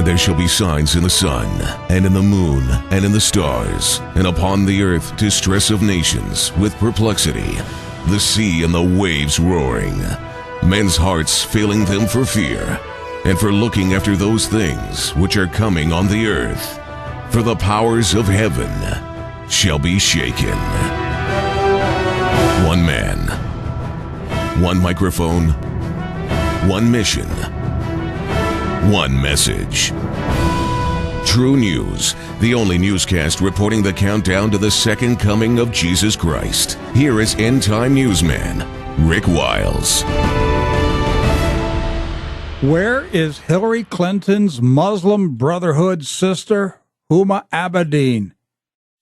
there shall be signs in the sun, and in the moon, and in the stars, and upon the earth distress of nations, with perplexity, the sea and the waves roaring, men's hearts failing them for fear, and for looking after those things which are coming on the earth. For the powers of heaven shall be shaken. One man, one microphone, one mission, one message. TruNews, the only newscast reporting the countdown to the second coming of Jesus Christ. Here is end-time newsman Rick Wiles. Where is Hillary Clinton's Muslim Brotherhood sister, Huma Abedin?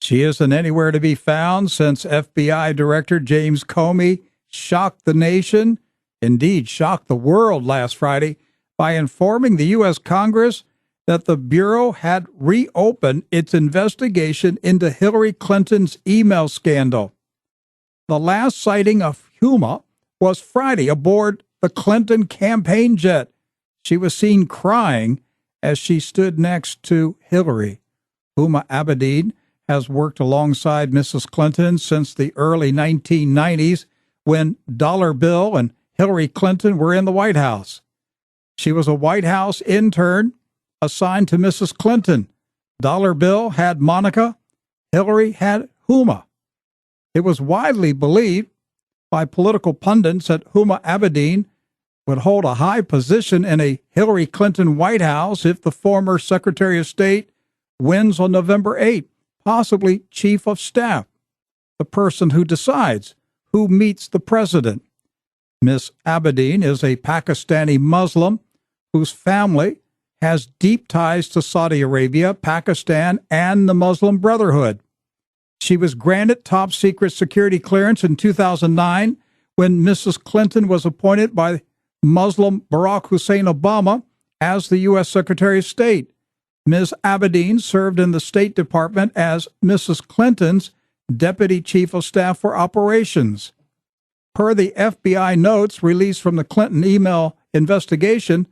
She isn't anywhere to be found since FBI Director James Comey shocked the nation, indeed shocked the world last Friday, by informing the U.S. Congress that the Bureau had reopened its investigation into Hillary Clinton's email scandal. The last sighting of Huma was Friday aboard the Clinton campaign jet. She was seen crying as she stood next to Hillary. Huma Abedin has worked alongside Mrs. Clinton since the early 1990s when Dollar Bill and Hillary Clinton were in the White House. She was a White House intern assigned to Mrs. Clinton. Dollar Bill had Monica, Hillary had Huma. It was widely believed by political pundits that Huma Abedin would hold a high position in a Hillary Clinton White House if the former Secretary of State wins on November 8th, possibly Chief of Staff, the person who decides who meets the president. Miss Abedin is a Pakistani Muslim whose family has deep ties to Saudi Arabia, Pakistan, and the Muslim Brotherhood. She was granted top-secret security clearance in 2009 when Mrs. Clinton was appointed by Muslim Barack Hussein Obama as the U.S. Secretary of State. Ms. Abedin served in the State Department as Mrs. Clinton's Deputy Chief of Staff for Operations. Per the FBI notes released from the Clinton email investigation,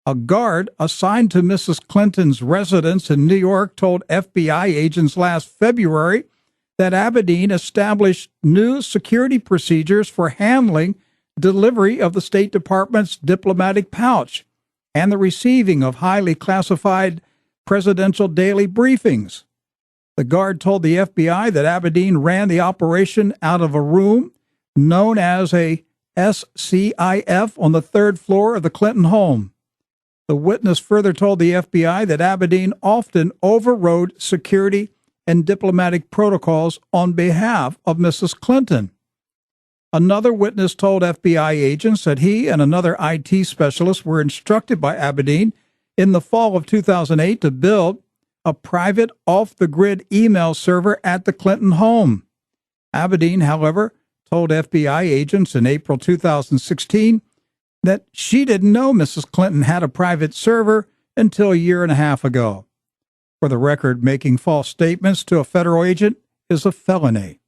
a guard assigned to Mrs. Clinton's residence in New York told FBI agents last February that Abedin established new security procedures for handling delivery of the State Department's diplomatic pouch and the receiving of highly classified presidential daily briefings. The guard told the FBI that Abedin ran the operation out of a room known as a SCIF on the third floor of the Clinton home. The witness further told the FBI that Abedin often overrode security and diplomatic protocols on behalf of Mrs. Clinton. Another witness told FBI agents that he and another IT specialist were instructed by Abedin in the fall of 2008 to build a private off-the-grid email server at the Clinton home. Abedin, however, told FBI agents in April 2016 that she didn't know Mrs. Clinton had a private server until a year and a half ago. For the record, making false statements to a federal agent is a felony.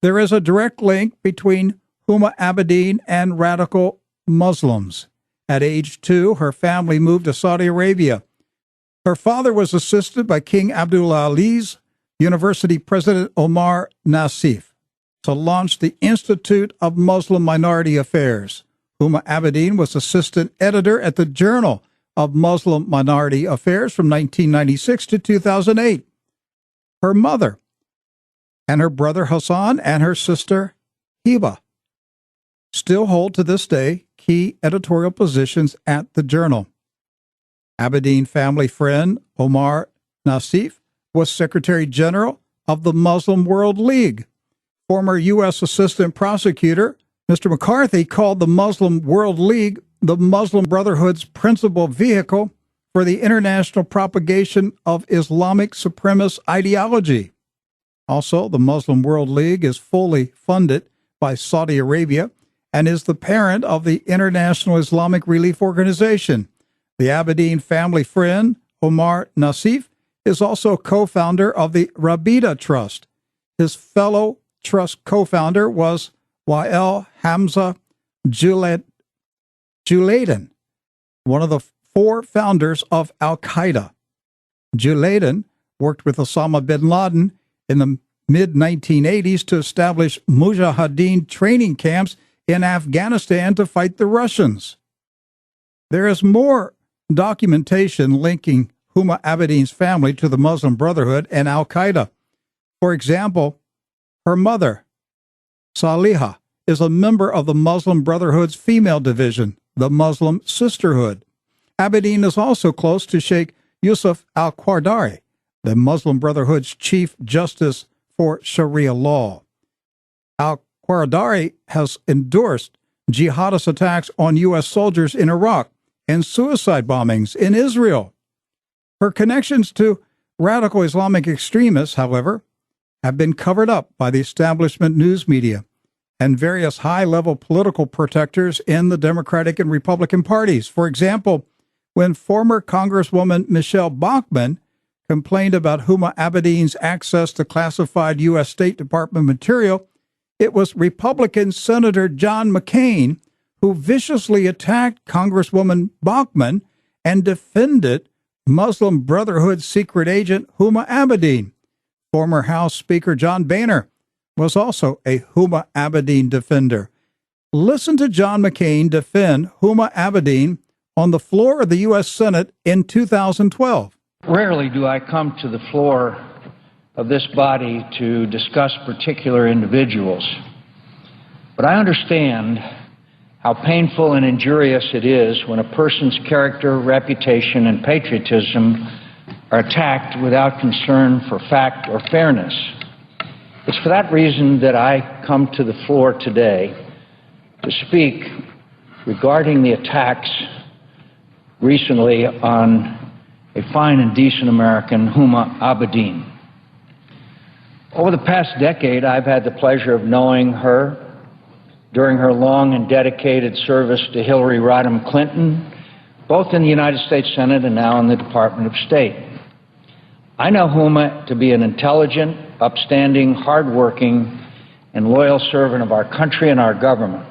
There is a direct link between Huma Abedin and radical Muslims. At age 2, her family moved to Saudi Arabia. Her father was assisted by King Abdulaziz's University President Omar Nassif to launch the Institute of Muslim Minority Affairs. Huma Abedin was assistant editor at the Journal of Muslim Minority Affairs from 1996 to 2008. Her mother and her brother Hassan and her sister Hiba still hold to this day key editorial positions at the Journal. Abedin family friend Omar Nassif was Secretary General of the Muslim World League. Former U.S. Assistant Prosecutor Mr. McCarthy called the Muslim World League the Muslim Brotherhood's principal vehicle for the international propagation of Islamic supremacist ideology. Also, the Muslim World League is fully funded by Saudi Arabia and is the parent of the International Islamic Relief Organization. The Abedin family friend, Omar Nassif, is also co-founder of the Rabida Trust. His fellow trust co-founder was Wael Hamza Julaydan, one of the 4 founders of Al-Qaeda. Juladen worked with Osama bin Laden in the mid-1980s to establish mujahideen training camps in Afghanistan to fight the Russians. There is more documentation linking Huma Abedin's family to the Muslim Brotherhood and Al-Qaeda. For example, her mother, Saliha, is a member of the Muslim Brotherhood's female division, the Muslim Sisterhood. Abedin is also close to Sheikh Yusuf al-Qardari, the Muslim Brotherhood's chief justice for Sharia law. Al-Qardari has endorsed jihadist attacks on U.S. soldiers in Iraq and suicide bombings in Israel. Her connections to radical Islamic extremists, however, have been covered up by the establishment news media and various high-level political protectors in the Democratic and Republican parties. For example, when former Congresswoman Michelle Bachmann complained about Huma Abedin's access to classified U.S. State Department material, it was Republican Senator John McCain who viciously attacked Congresswoman Bachmann and defended Muslim Brotherhood secret agent Huma Abedin. Former House Speaker John Boehner was also a Huma Abedin defender. Listen to John McCain defend Huma Abedin on the floor of the U.S. Senate in 2012. Rarely do I come to the floor of this body to discuss particular individuals, but I understand how painful and injurious it is when a person's character, reputation, and patriotism are attacked without concern for fact or fairness. It's for that reason that I come to the floor today to speak regarding the attacks recently on a fine and decent American, Huma Abedin. Over the past decade, I've had the pleasure of knowing her during her long and dedicated service to Hillary Rodham Clinton, both in the United States Senate and now in the Department of State. I know Huma to be an intelligent, upstanding, hardworking, and loyal servant of our country and our government,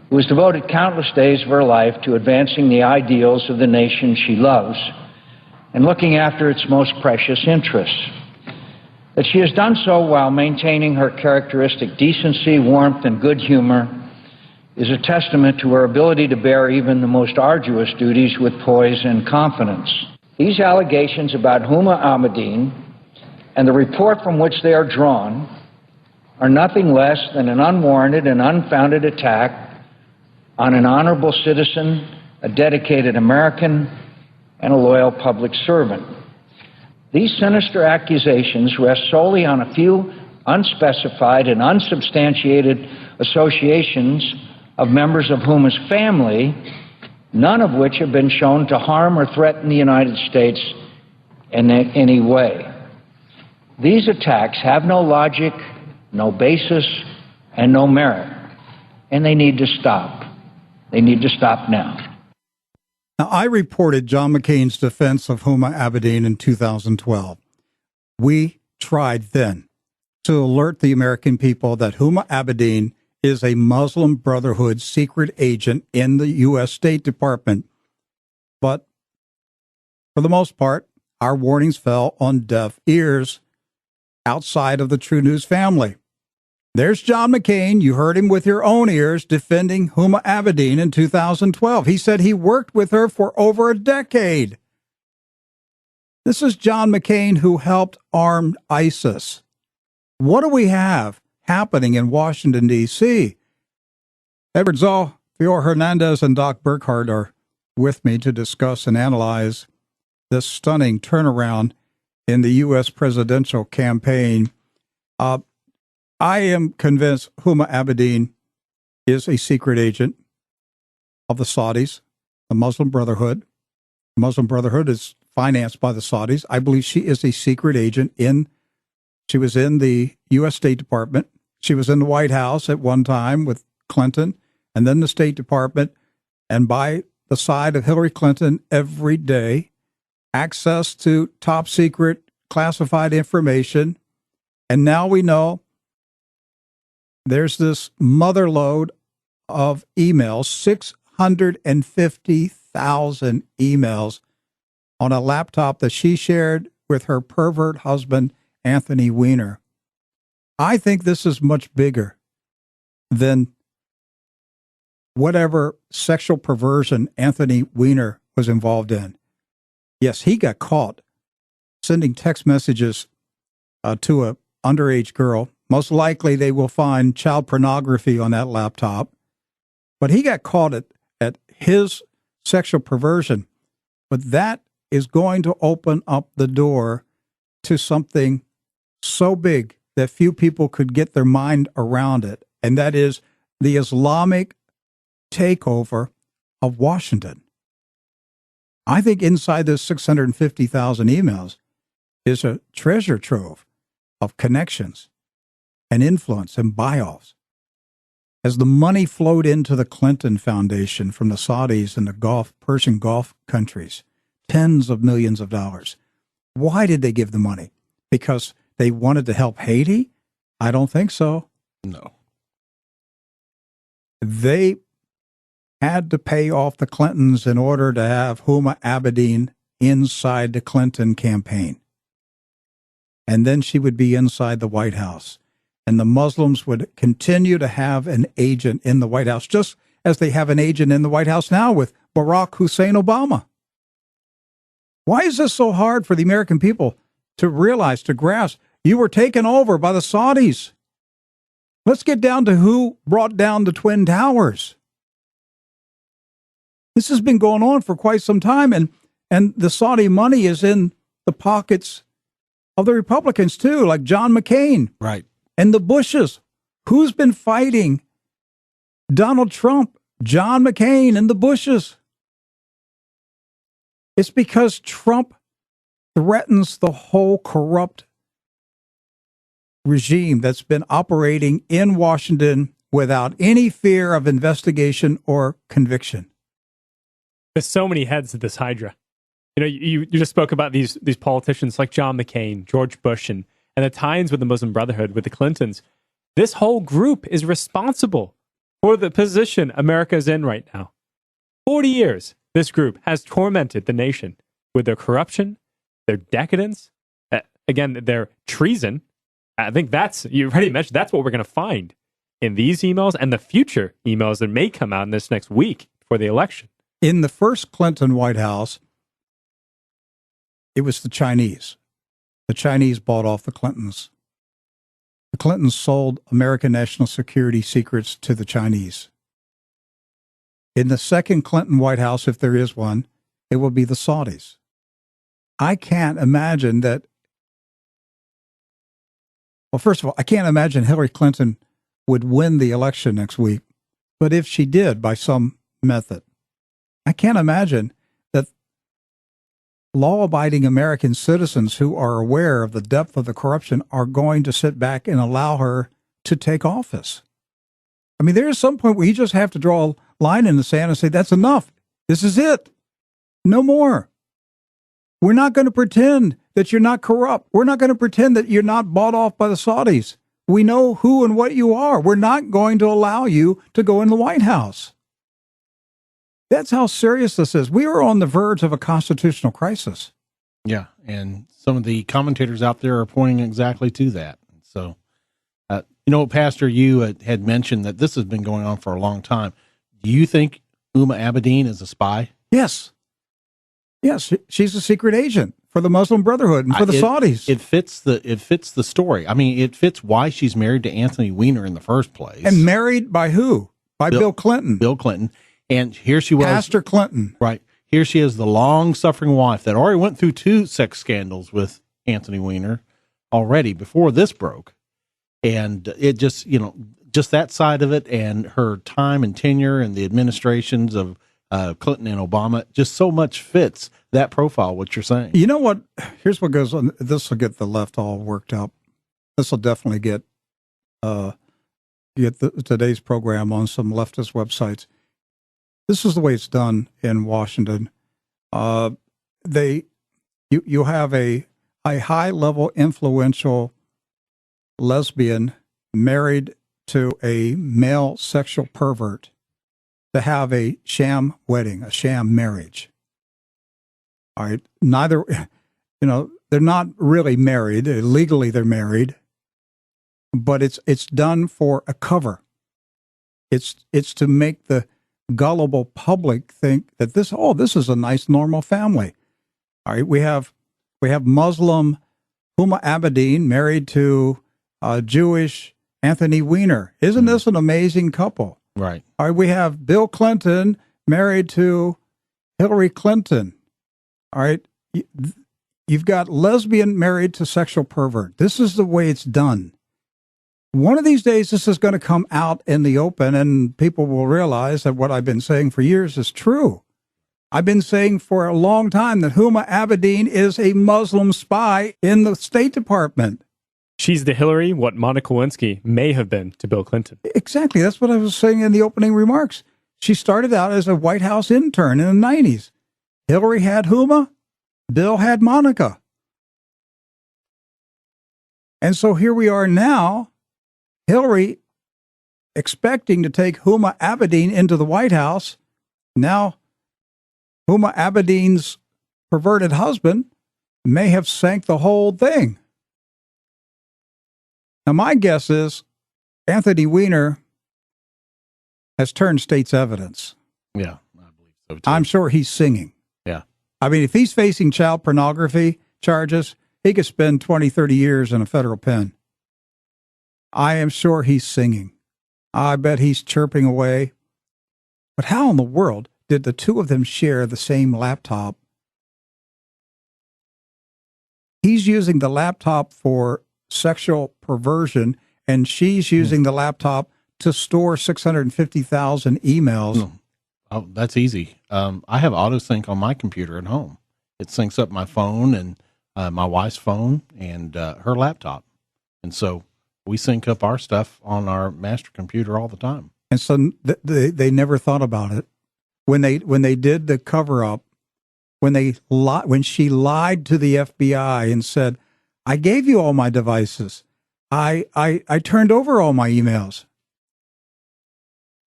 who has devoted countless days of her life to advancing the ideals of the nation she loves and looking after its most precious interests. That she has done so while maintaining her characteristic decency, warmth, and good humor is a testament to her ability to bear even the most arduous duties with poise and confidence. These allegations about Huma Abedin and the report from which they are drawn are nothing less than an unwarranted and unfounded attack on an honorable citizen, a dedicated American, and a loyal public servant. These sinister accusations rest solely on a few unspecified and unsubstantiated associations of members of Huma's family, none of which have been shown to harm or threaten the United States in any way. These attacks have no logic, no basis, and no merit, and they need to stop. They need to stop now. Now, I reported John McCain's defense of Huma Abedin in 2012. We tried then to alert the American people that Huma Abedin is a Muslim Brotherhood secret agent in the U.S. State Department. But for the most part, our warnings fell on deaf ears outside of the TruNews family. There's John McCain. You heard him with your own ears defending Huma Abedin in 2012. He said he worked with her for over a decade. This is John McCain who helped arm ISIS. What do we have happening in Washington, D.C.? Edward Zoll, Fior Hernandez, and Doc Burkhart are with me to discuss and analyze this stunning turnaround in the U.S. presidential campaign. I am convinced Huma Abedin is a secret agent of the Saudis, the Muslim Brotherhood. The Muslim Brotherhood is financed by the Saudis. I believe she is a secret agent she was in the U.S. State Department. She was in the White House at one time with Clinton, and then the State Department, and by the side of Hillary Clinton every day, access to top secret classified information. And now we know there's this mother lode of emails, 650,000 emails on a laptop that she shared with her pervert husband, Anthony Weiner. I think this is much bigger than whatever sexual perversion Anthony Weiner was involved in. Yes, he got caught sending text messages to an underage girl. Most likely they will find child pornography on that laptop. But he got caught at his sexual perversion. But that is going to open up the door to something so big that few people could get their mind around it. And that is the Islamic takeover of Washington. I think inside those 650,000 emails is a treasure trove of connections and influence and buy-offs. As the money flowed into the Clinton Foundation from the Saudis and the Persian Gulf countries, tens of millions of dollars. Why did they give the money? Because they wanted to help Haiti? I don't think so. No. They had to pay off the Clintons in order to have Huma Abedin inside the Clinton campaign. And then she would be inside the White House. And the Muslims would continue to have an agent in the White House, just as they have an agent in the White House now with Barack Hussein Obama. Why is this so hard for the American people to realize, to grasp? You were taken over by the Saudis. Let's get down to who brought down the Twin Towers. This has been going on for quite some time, and the Saudi money is in the pockets of the Republicans too, like John McCain. Right. And the Bushes. Who's been fighting Donald Trump, John McCain, and the Bushes? It's because Trump threatens the whole corrupt regime that's been operating in Washington without any fear of investigation or conviction. There's so many heads to this Hydra. You know, you just spoke about these politicians like John McCain, George Bush, and the ties with the Muslim Brotherhood, with the Clintons. This whole group is responsible for the position America is in right now. 40 years, this group has tormented the nation with their corruption, their decadence, again, their treason. I think you already mentioned, that's what we're going to find in these emails and the future emails that may come out in this next week for the election. In the first Clinton White House, it was the Chinese. The Chinese bought off the Clintons. The Clintons sold American national security secrets to the Chinese. In the second Clinton White House, if there is one, it will be the Saudis. I can't imagine that. Well, first of all, I can't imagine Hillary Clinton would win the election next week. But if she did by some method, I can't imagine that law-abiding American citizens who are aware of the depth of the corruption are going to sit back and allow her to take office. I mean, there is some point where you just have to draw a line in the sand and say, that's enough. This is it. No more. We're not going to pretend that you're not corrupt. We're not going to pretend that you're not bought off by the Saudis. We know who and what you are. We're not going to allow you to go in the White House. That's how serious this is. We are on the verge of a constitutional crisis. Yeah, and some of the commentators out there are pointing exactly to that. So, Pastor, you had mentioned that this has been going on for a long time. Do you think Huma Abedin is a spy? Yes. Yes, she's a secret agent for the Muslim Brotherhood and for the Saudis. It fits the story. I mean, it fits why she's married to Anthony Weiner in the first place. And married by who? By Bill Clinton. Bill Clinton. And here she was. Pastor Clinton. Right. Here she is, the long-suffering wife that already went through 2 sex scandals with Anthony Weiner already before this broke. And it just, just that side of it and her time and tenure and the administrations of Clinton and Obama just so much fits that profile, what you're saying. You know what? Here's what goes on. This will get the left all worked up. This will definitely get today's program on some leftist websites. This is the way it's done in Washington. You have a high-level influential lesbian married to a male sexual pervert, to have a sham wedding, a sham marriage. All right. Neither, they're not really married. Legally, they're married, but it's done for a cover. It's to make the gullible public think that this is a nice, normal family. All right. We have Muslim Huma Abedin married to Jewish Anthony Weiner. Isn't this an amazing couple? Right. All right. We have Bill Clinton married to Hillary Clinton. All right. You've got lesbian married to sexual pervert. This is the way it's done. One of these days, this is going to come out in the open, and people will realize that what I've been saying for years is true. I've been saying for a long time that Huma Abedin is a Muslim spy in the State Department. She's to Hillary what Monica Lewinsky may have been to Bill Clinton. Exactly. That's what I was saying in the opening remarks. She started out as a White House intern in the 90s. Hillary had Huma. Bill had Monica. And so here we are now, Hillary expecting to take Huma Abedin into the White House. Now, Huma Abedin's perverted husband may have sank the whole thing. Now, my guess is Anthony Weiner has turned state's evidence. Yeah, I believe so too. I'm sure he's singing. Yeah. I mean, if he's facing child pornography charges, he could spend 20, 30 years in a federal pen. I am sure he's singing. I bet he's chirping away. But how in the world did the two of them share the same laptop? He's using the laptop for sexual perversion, and she's using the laptop to store 650,000 emails. No. Oh, that's easy. I have AutoSync on my computer at home. It syncs up my phone and my wife's phone and her laptop. And so we sync up our stuff on our master computer all the time. And so they never thought about it. When they did the cover-up, when she lied to the FBI and said, I gave you all my devices. I turned over all my emails.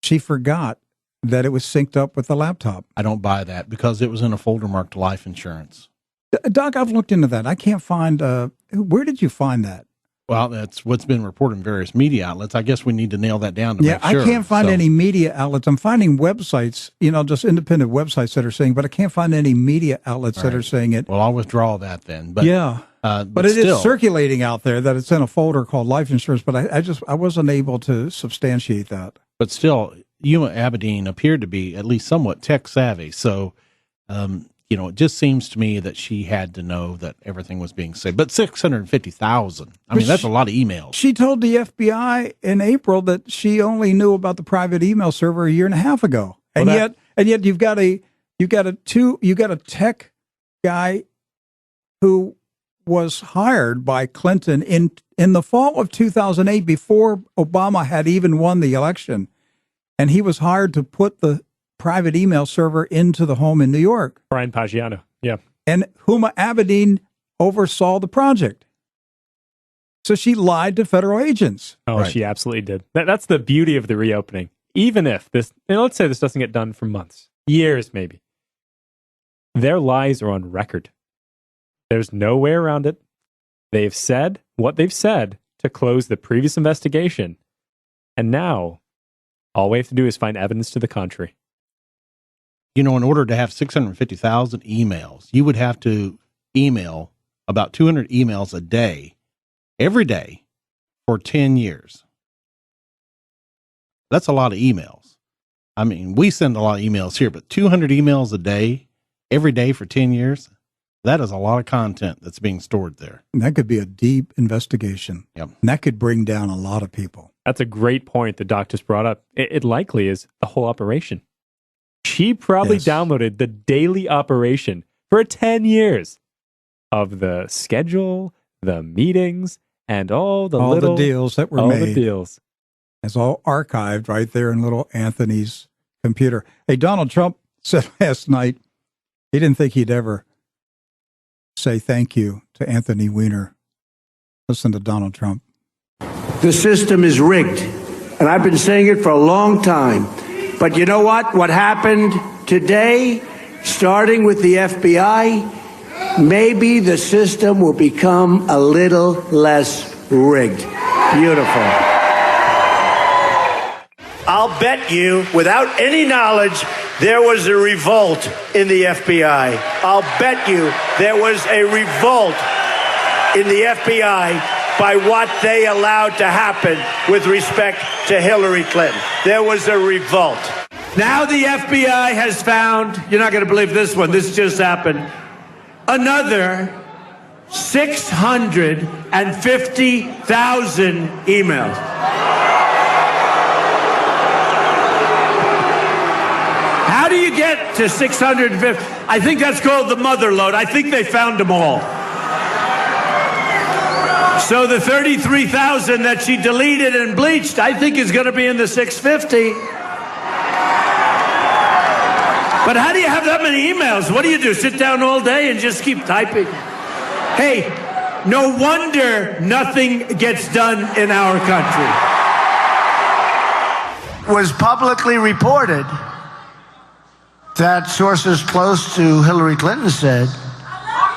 She forgot that it was synced up with the laptop. I don't buy that because it was in a folder marked life insurance. Doc, I've looked into that. I can't find, where did you find that? Well, that's what's been reported in various media outlets. I guess we need to nail that down to make sure. I can't find any media outlets. I'm finding websites, just independent websites that are saying, but I can't find any media outlets that are saying it. Well, I'll withdraw that then. But yeah. But it is circulating out there that it's in a folder called life insurance, but I wasn't able to substantiate that. But still, Huma Abedin appeared to be at least somewhat tech savvy. So, it just seems to me that she had to know that everything was being saved. But 650,000, that's a lot of emails. She told the FBI in April that she only knew about the private email server a year and a half ago. And yet you've got a tech guy who was hired by Clinton in the fall of 2008 before Obama had even won the election. And he was hired to put the private email server into the home in New York. Brian Paggiano, yeah. And Huma Abedin oversaw the project. So she lied to federal agents. Oh, right. She absolutely did. That's the beauty of the reopening. Even if this, let's say this doesn't get done for months, years maybe, their lies are on record. There's no way around it. They've said what they've said to close the previous investigation. And now, all we have to do is find evidence to the contrary. In order to have 650,000 emails, you would have to email about 200 emails a day, every day, for 10 years. That's a lot of emails. We send a lot of emails here, but 200 emails a day, every day for 10 years, that is a lot of content that's being stored there. And that could be a deep investigation. Yep. And that could bring down a lot of people. That's a great point that Doc just brought up. It likely is the whole operation. She probably downloaded the daily operation for 10 years of the schedule, the meetings, and all the deals that were made. All the deals. It's all archived right there in little Anthony's computer. Hey, Donald Trump said last night he didn't think he'd ever say thank you to Anthony Weiner. Listen to Donald Trump. The system is rigged, and I've been saying it for a long time. But you know what? What happened today, starting with the FBI, maybe the system will become a little less rigged. Beautiful. I'll bet you, without any knowledge, there was a revolt in the FBI. I'll bet you there was a revolt in the FBI by what they allowed to happen with respect to Hillary Clinton. There was a revolt. Now the FBI has found, you're not going to believe this one, this just happened, another 650,000 emails. How do you get to 650? I think that's called the mother lode. I think they found them all. So the 33,000 that she deleted and bleached, I think is going to be in the 650. But how do you have that many emails? What do you do? Sit down all day and just keep typing? Hey, no wonder nothing gets done in our country. It was publicly reported that sources close to Hillary Clinton said,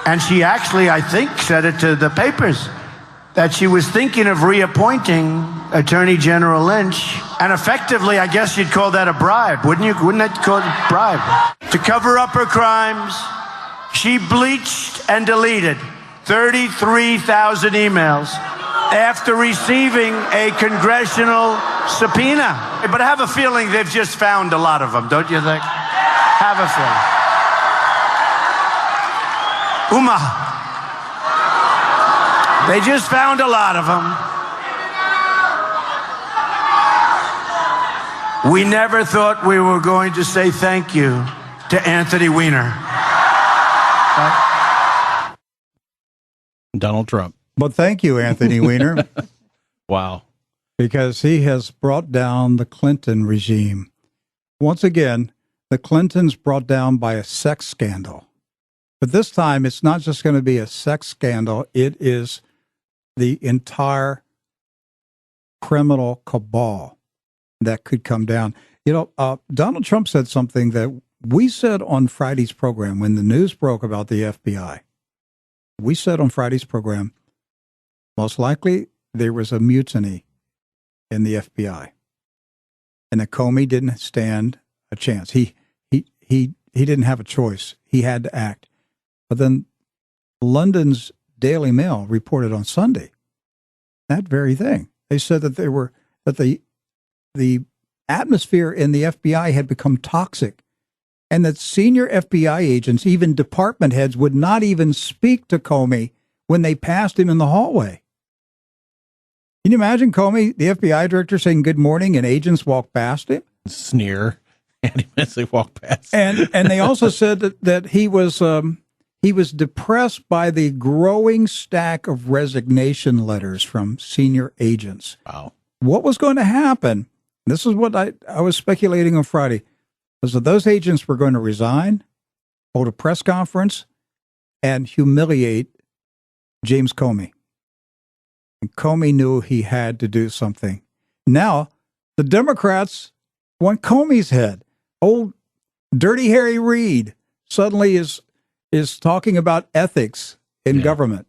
and she actually, I think, said it to the papers, that she was thinking of reappointing Attorney General Lynch, and effectively, I guess you'd call that a bribe, wouldn't you? Wouldn't that call it a bribe? To cover up her crimes, she bleached and deleted 33,000 emails after receiving a congressional subpoena. But I have a feeling they've just found a lot of them, don't you think? Have a feeling. Uma. They just found a lot of them. We never thought we were going to say thank you to Anthony Weiner. Donald Trump. But thank you, Anthony Weiner. Wow. Because he has brought down the Clinton regime. Once again, the Clintons brought down by a sex scandal. But this time, it's not just going to be a sex scandal. It is the entire criminal cabal that could come down. You know, Donald Trump said something that we said on Friday's program when the news broke about the FBI. We said on Friday's program, most likely there was a mutiny in the FBI, and that Comey didn't stand a chance. He didn't have a choice. He had to act. But then London's Daily Mail reported on Sunday that very thing. They said that the atmosphere in the FBI had become toxic, and that senior FBI agents, even department heads, would not even speak to Comey when they passed him in the hallway. Can you imagine Comey, the FBI director, saying good morning and agents walk past him? Sneer. And as they walk past. And they also said that he was depressed by the growing stack of resignation letters from senior agents. Wow. What was going to happen? This is what I was speculating on Friday, was that those agents were going to resign, hold a press conference, and humiliate James Comey. And Comey knew he had to do something. Now, the Democrats want Comey's head. Old Dirty Harry Reid suddenly is talking about ethics in government.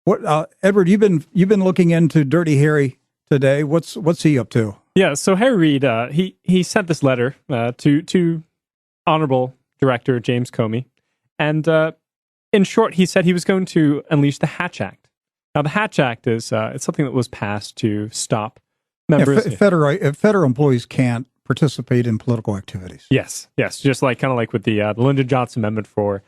What, Edward? You've been looking into Dirty Harry today. What's he up to? Yeah, so Harry Reid, he sent this letter to Honorable Director James Comey, and in short, he said he was going to unleash the Hatch Act. Now, the Hatch Act is it's something that was passed to stop members. Federal employees can't participate in political activities. Yes, just kind of like with the Lyndon Johnson Amendment for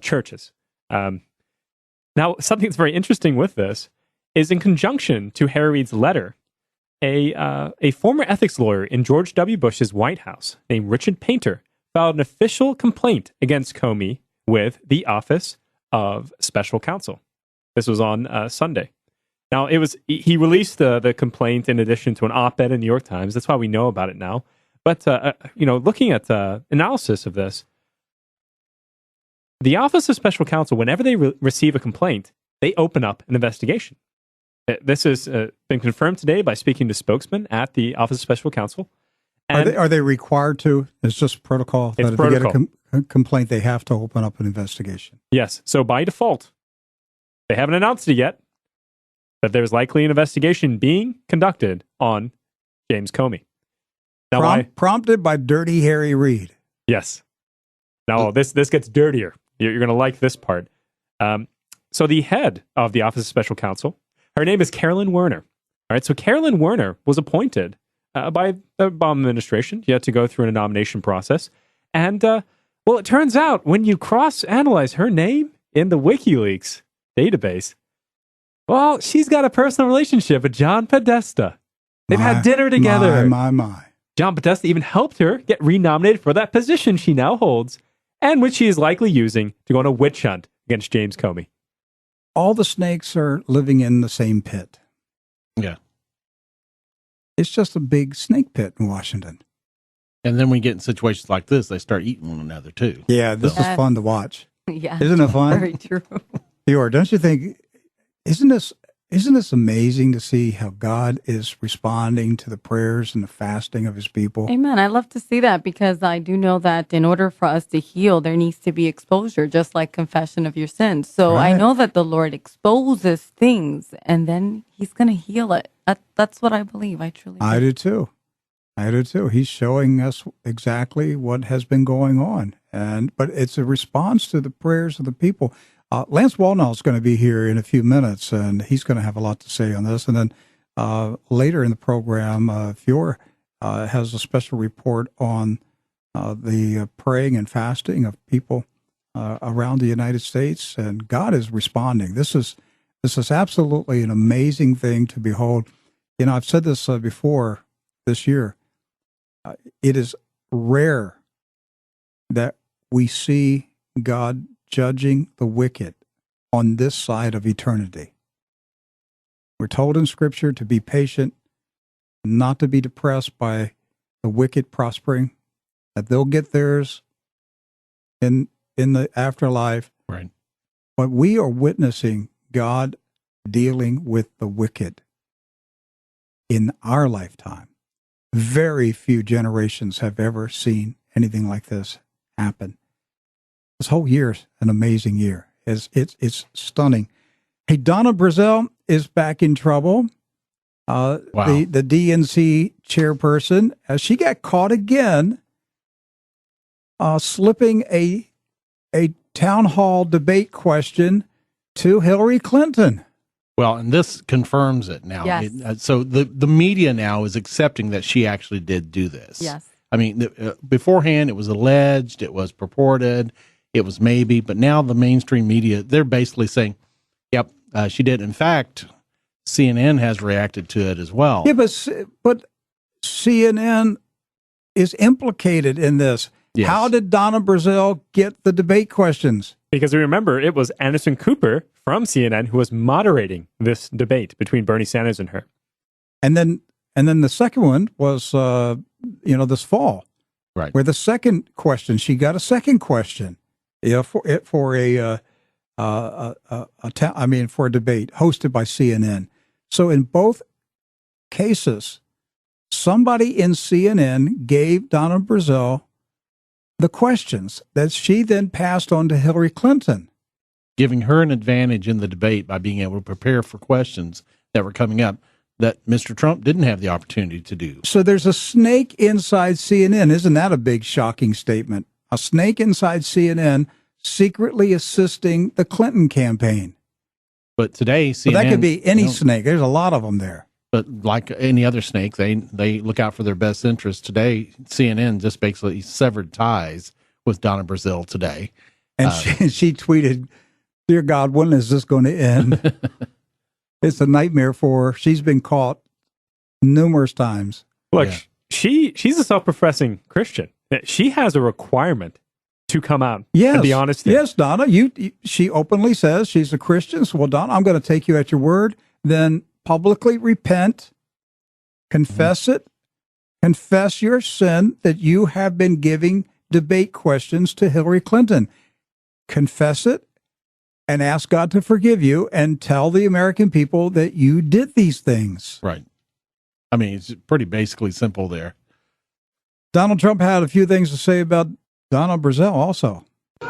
churches. Now, something that's very interesting with this is, in conjunction to Harry Reid's letter, a former ethics lawyer in George W. Bush's White House named Richard Painter filed an official complaint against Comey with the Office of Special Counsel. This was on Sunday. Now, he released the complaint in addition to an op-ed in the New York Times. That's why we know about it now. But, looking at analysis of this, the Office of Special Counsel, whenever they receive a complaint, they open up an investigation. This has been confirmed today by speaking to spokesman at the Office of Special Counsel. And Are they required to? It's just protocol It's that if protocol. you get a complaint, they have to open up an investigation. yes, so by default, they haven't announced it yet, but there's likely an investigation being conducted on James Comey. Now, Prompted by Dirty Harry Reid. yes. Now, this gets dirtier. You're going to like this part. So the head of the Office of Special Counsel, her name is Carolyn Werner. All right, so Carolyn Werner was appointed by the Obama administration. You had to go through a nomination process. And, well, it turns out when you cross-analyze her name in the WikiLeaks database, well, she's got a personal relationship with John Podesta. They've had dinner together. My. John Podesta even helped her get renominated for that position she now holds, and which she is likely using to go on a witch hunt against James Comey. All the snakes are living in the same pit. Yeah. It's just a big snake pit in Washington. And then we get in situations like this, they start eating one another too. Yeah, this is fun to watch. Yeah. Isn't it fun? Very true. Eeyore, don't you think, isn't this amazing to see how God is responding to the prayers and the fasting of his people? Amen. I love to see that because I do know that in order for us to heal, there needs to be exposure, just like confession of your sins. So I Right. know that the Lord exposes things and then he's going to heal it. That's what I believe. I truly I do too. He's showing us exactly what has been going on. But it's a response to the prayers of the people. Lance Wallnall is going to be here in a few minutes, and he's going to have a lot to say on this. And then later in the program, Fior has a special report on the praying and fasting of people around the United States, and God is responding. This is absolutely an amazing thing to behold. You know, I've said this before this year. It is rare that we see God judging the wicked on this side of eternity. We're told in Scripture to be patient, not to be depressed by the wicked prospering, that they'll get theirs in the afterlife. Right. But we are witnessing God dealing with the wicked in our lifetime. Very few generations have ever seen anything like this happen. This whole year's an amazing year. It's stunning. Hey, Donna Brazell is back in trouble. Wow. The DNC chairperson, she got caught again slipping a town hall debate question to Hillary Clinton. Well, and this confirms it now. Yes. So the media now is accepting that she actually did do this. Yes. I mean, beforehand, it was alleged, it was purported, it was maybe, but now the mainstream media, they're basically saying, yep, she did. In fact, CNN has reacted to it as well. Yeah, but CNN is implicated in this. Yes. How did Donna Brazell get the debate questions? Because remember, it was Anderson Cooper from CNN who was moderating this debate between Bernie Sanders and her. And then the second one was, this fall, Right. where the second question, she got a second question, for a debate hosted by CNN. So in both cases, somebody in CNN gave Donna Brazell the questions that she then passed on to Hillary Clinton, Giving her an advantage in the debate by being able to prepare for questions that were coming up that Mr. Trump didn't have the opportunity to do. So there's a snake inside CNN. Isn't that a big, shocking statement? A snake inside CNN secretly assisting the Clinton campaign. But today, CNN... Well, that could be any snake. There's a lot of them there. But like any other snake, they look out for their best interest. Today, CNN just basically severed ties with Donna Brazell today. And she tweeted, "Dear God, when is this going to end?" It's a nightmare for her. She's been caught numerous times. Look, Yeah. she's a self-professing Christian. She has a requirement to come out and be honest. Yes, Donna. She openly says she's a Christian. So, well, Donna, I'm going to take you at your word. Then publicly repent, confess it, confess your sin that you have been giving debate questions to Hillary Clinton. Confess it and ask God to forgive you and tell the American people that you did these things. Right. I mean, it's pretty basically simple there. Donald Trump had a few things to say about Donna Brazile also.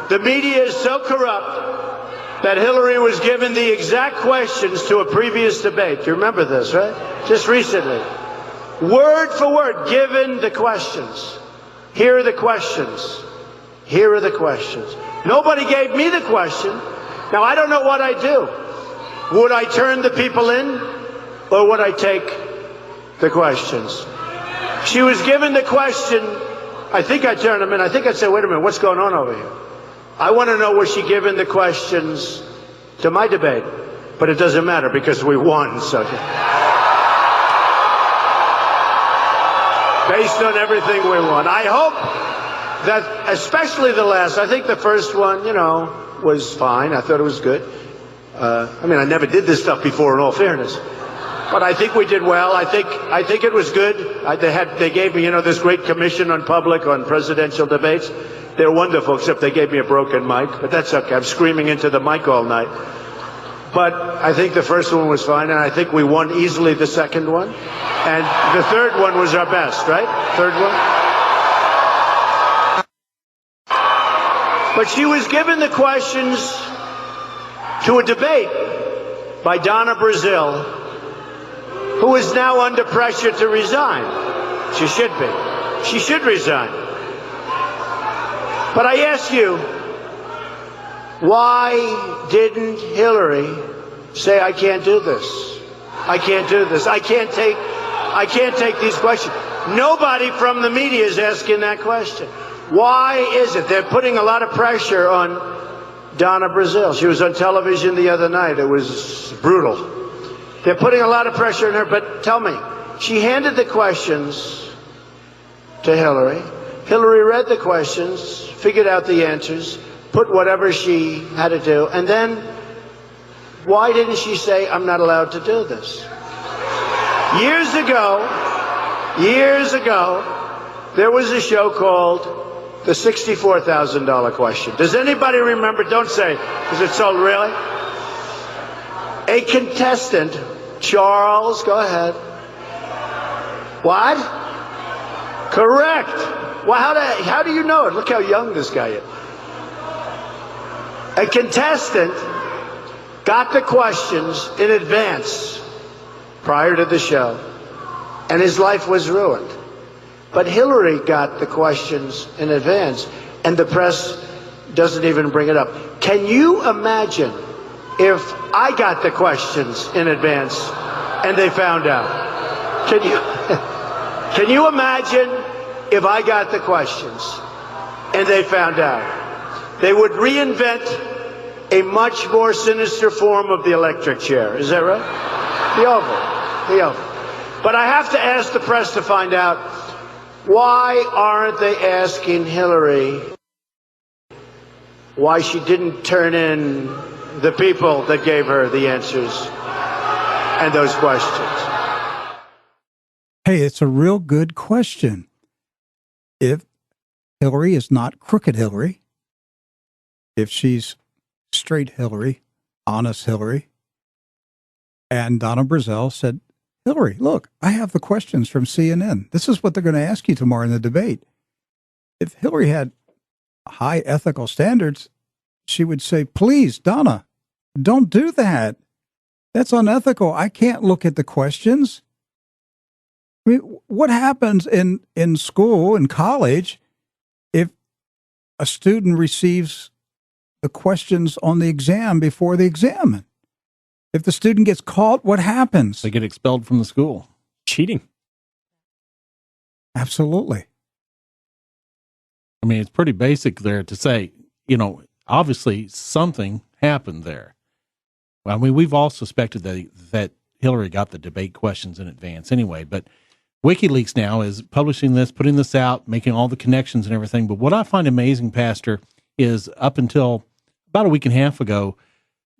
The media is so corrupt that Hillary was given the exact questions to a previous debate. You remember this, right? Just recently. Word for word, given the questions. Here are the questions. Here are the questions. Nobody gave me the question. Now, I don't know what I do. Would I turn the people in, or would I take the questions? She was given the question. I think I'd turn them in. I think I'd say, wait a minute, what's going on over here? I want to know, was she given the questions to my debate? But it doesn't matter because we won. So, based on everything we won, I hope that, especially the last, I think the first one, was fine. I thought it was good. I never did this stuff before, in all fairness. But I think we did well. I think it was good. They gave me, this great commission on presidential debates. They're wonderful, except they gave me a broken mic. But that's okay. I'm screaming into the mic all night. But I think the first one was fine, and I think we won easily the second one. And the third one was our best, right? Third one. But she was given the questions to a debate by Donna Brazile, who is now under pressure to resign. She should be. She should resign. But I ask you, why didn't Hillary say, I can't do this? I can't do this. I can't take these questions. Nobody from the media is asking that question. Why is it? They're putting a lot of pressure on Donna Brazile. She was on television the other night. It was brutal. They're putting a lot of pressure on her, but tell me, she handed the questions to Hillary. Hillary read the questions, figured out the answers, put whatever she had to do, and then why didn't she say, I'm not allowed to do this? Years ago, there was a show called The $64,000 Question. Does anybody remember? Don't say, because it's so really. A contestant, Charles, go ahead. What? Correct. Well, how do you know it? Look how young this guy is. A contestant got the questions in advance prior to the show, and his life was ruined. But Hillary got the questions in advance, and the press doesn't even bring it up. Can you imagine if I got the questions in advance and they found out? Can you imagine if I got the questions and they found out? They would reinvent a much more sinister form of the electric chair. Is that right? The oval. But I have to ask the press to find out, why aren't they asking Hillary why she didn't turn in the people that gave her the answers and those questions? Hey, it's a real good question. If Hillary is not crooked Hillary, if she's straight Hillary, honest Hillary, and Donna Brazile said, Hillary, look, I have the questions from CNN. This is what they're going to ask you tomorrow in the debate. If Hillary had high ethical standards, she would say, please, Donna, don't do that. That's unethical. I can't look at the questions. I mean, what happens in school, in college, if a student receives the questions on the exam before the exam? If the student gets caught, what happens? They get expelled from the school. Cheating. Absolutely. I mean, it's pretty basic there to say, obviously something happened there. Well, I mean, we've all suspected that Hillary got the debate questions in advance anyway, but WikiLeaks now is publishing this, putting this out, making all the connections and everything. But what I find amazing, Pastor, is up until about a week and a half ago,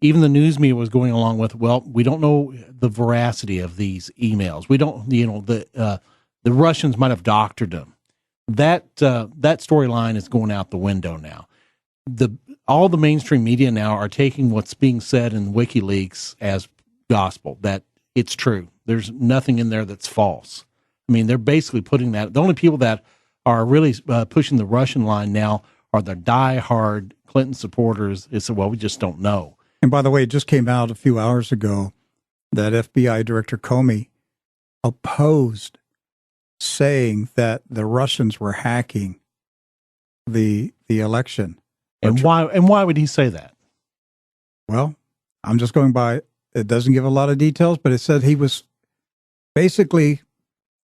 even the news media was going along with, well, we don't know the veracity of these emails. We don't, the Russians might have doctored them. That storyline is going out the window now. All the mainstream media now are taking what's being said in WikiLeaks as gospel, that it's true. There's nothing in there that's false. I mean, they're basically putting that. The only people that are really pushing the Russian line now are the diehard Clinton supporters. It's, well, we just don't know. And by the way, it just came out a few hours ago that FBI Director Comey opposed saying that the Russians were hacking the election. And why would he say that? Well, I'm just going by, it doesn't give a lot of details, but it said he was basically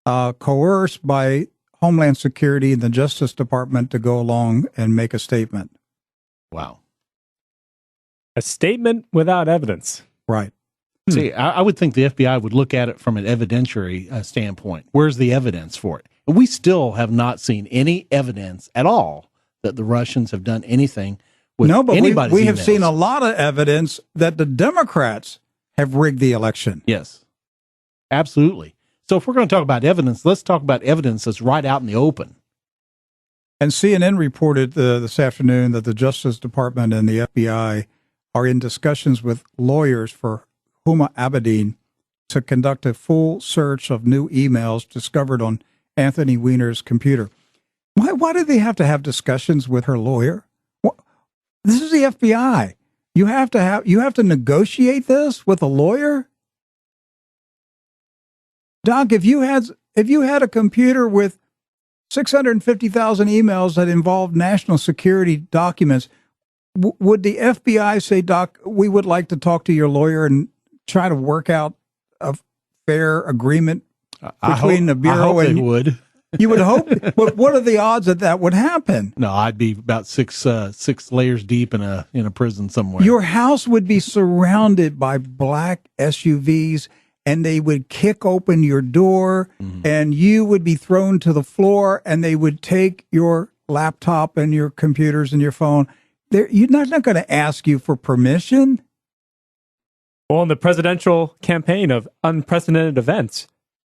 coerced by Homeland Security and the Justice Department to go along and make a statement. Wow. A statement without evidence. Right. See, I would think the FBI would look at it from an evidentiary standpoint. Where's the evidence for it? And we still have not seen any evidence at all that the Russians have done anything with anybody's we have emails. seen a lot of evidence that the Democrats have rigged the election. Yes, absolutely. So if we're going to talk about evidence, let's talk about evidence that's right out in the open. And CNN reported this afternoon that the Justice Department and the FBI are in discussions with lawyers for Huma Abedin to conduct a full search of new emails discovered on Anthony Weiner's computer. Why do they have to have discussions with her lawyer? This is the FBI. You have to negotiate this with a lawyer? Doc, if you had a computer with 650,000 emails that involved national security documents, would the FBI say, Doc, we would like to talk to your lawyer and try to work out a fair agreement between the Bureau and they would. You would hope. But what are the odds that would happen? No, I'd be about six layers deep in a prison somewhere. Your house would be surrounded by black SUVs, and they would kick open your door, and you would be thrown to the floor, and they would take your laptop and your computers and your phone. You're not going to ask you for permission. Well, in the presidential campaign of unprecedented events,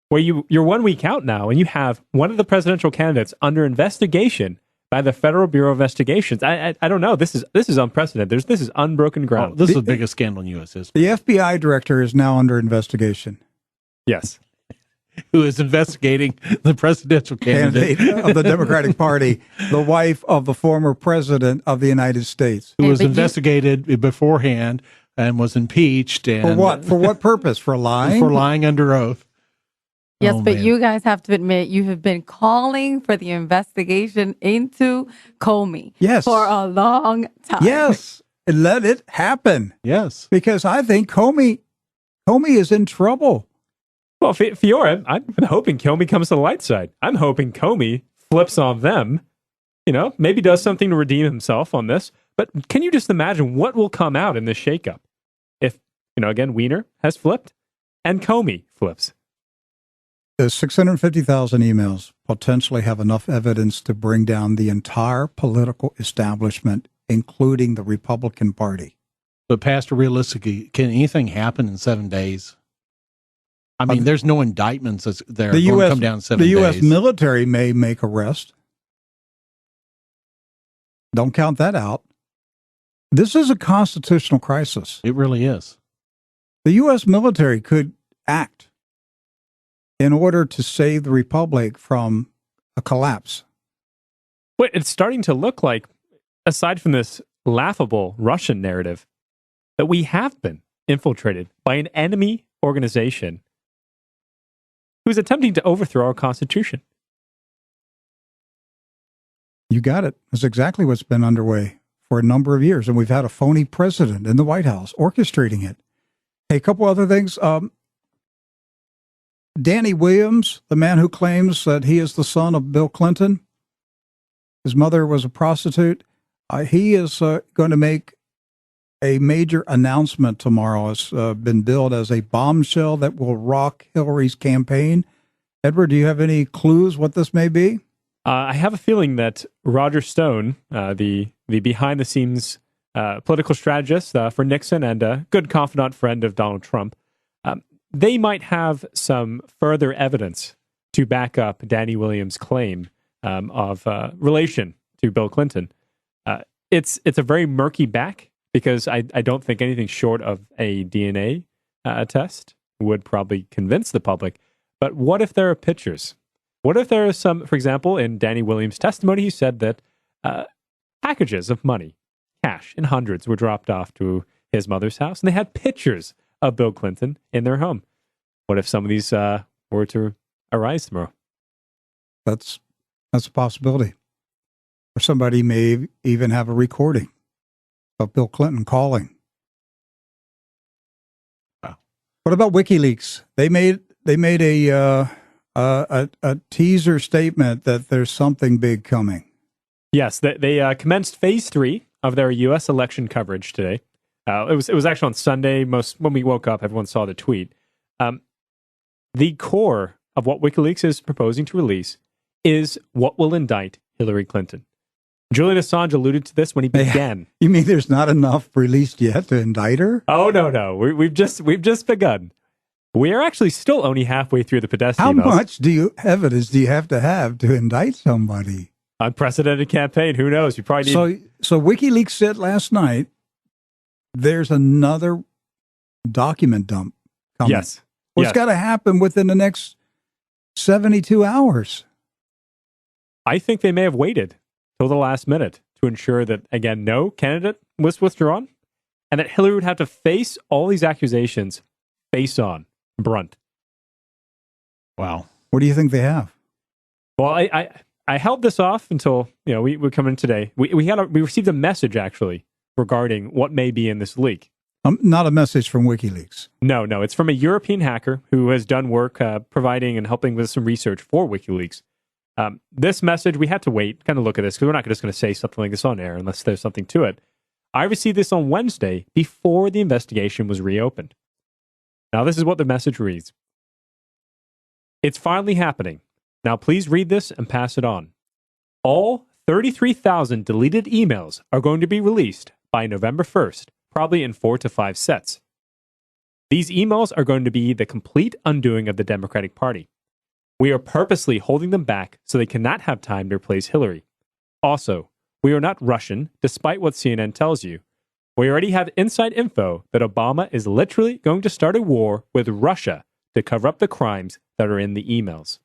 where you're 1 week out now, and you have one of the presidential candidates under investigation by the Federal Bureau of Investigations. I don't know. This is unprecedented. This is unbroken ground. This is the biggest scandal in U.S. history. The FBI director is now under investigation. Yes. Who is investigating the presidential candidate of the Democratic Party, the wife of the former president of the United States. Who was investigated beforehand and was impeached. And for what? For what purpose? For lying? For lying under oath. Yes, but you guys have to admit you have been calling for the investigation into Comey for a long time. Yes, and let it happen. Yes. Because I think Comey is in trouble. Well, Fiora, I'm hoping Comey comes to the light side. I'm hoping Comey flips on them, maybe does something to redeem himself on this. But can you just imagine what will come out in this shakeup if, again, Weiner has flipped and Comey flips? The 650,000 emails potentially have enough evidence to bring down the entire political establishment, including the Republican Party. But Pastor, realistically, can anything happen in 7 days? I mean, there's no indictments that are going to come down in 7 days. The U.S. military may make arrests. Don't count that out. This is a constitutional crisis. It really is. The U.S. military could act in order to save the republic from a collapse. But it's starting to look like, aside from this laughable Russian narrative, that we have been infiltrated by an enemy organization who's attempting to overthrow our Constitution. You got it. That's exactly what's been underway for a number of years. And we've had a phony president in the White House orchestrating it. Hey, a couple other things. Danny Williams, the man who claims that he is the son of Bill Clinton, his mother was a prostitute, he is going to make a major announcement tomorrow. It's been billed as a bombshell that will rock Hillary's campaign. Edward, do you have any clues what this may be? I have a feeling that Roger Stone, the behind-the-scenes political strategist for Nixon and a good confidant friend of Donald Trump, they might have some further evidence to back up Danny Williams' claim of relation to Bill Clinton. It's a very murky back because I don't think anything short of a DNA test would probably convince the public. But what if there are pictures? What if there is some, for example, in Danny Williams' testimony, he said that packages of money, cash in hundreds, were dropped off to his mother's house, and they had pictures of Bill Clinton in their home. What if some of these were to arise tomorrow? That's a possibility. Or somebody may even have a recording of Bill Clinton calling. Wow. What about WikiLeaks? They made a teaser statement that there's something big coming. Yes, they commenced phase 3 of their U.S. election coverage today. It was actually on Sunday. When we woke up, everyone saw the tweet. The core of what WikiLeaks is proposing to release is what will indict Hillary Clinton. Julian Assange alluded to this when he began. You mean there's not enough released yet to indict her? Oh no, we've just begun. We are actually still only halfway through the Podesta How emails. much evidence do you have to indict somebody? Unprecedented campaign. Who knows? You probably need. So WikiLeaks said last night there's another document dump coming. Yes. Well, it's got to happen within the next 72 hours. I think they may have waited till the last minute to ensure that, again, no candidate was withdrawn and that Hillary would have to face all these accusations face on, brunt. Wow. What do you think they have? Well, I held this off until, we would come in today. We received a message, actually, regarding what may be in this leak. Not a message from WikiLeaks. No, it's from a European hacker who has done work providing and helping with some research for WikiLeaks. This message, we had to wait, kind of look at this, because we're not just going to say something like this on air unless there's something to it. I received this on Wednesday before the investigation was reopened. Now, this is what the message reads. It's finally happening. Now, please read this and pass it on. All 33,000 deleted emails are going to be released by November 1st, probably in 4 to 5 sets. These emails are going to be the complete undoing of the Democratic Party. We are purposely holding them back so they cannot have time to replace Hillary. Also, we are not Russian, despite what CNN tells you. We already have inside info that Obama is literally going to start a war with Russia to cover up the crimes that are in the emails.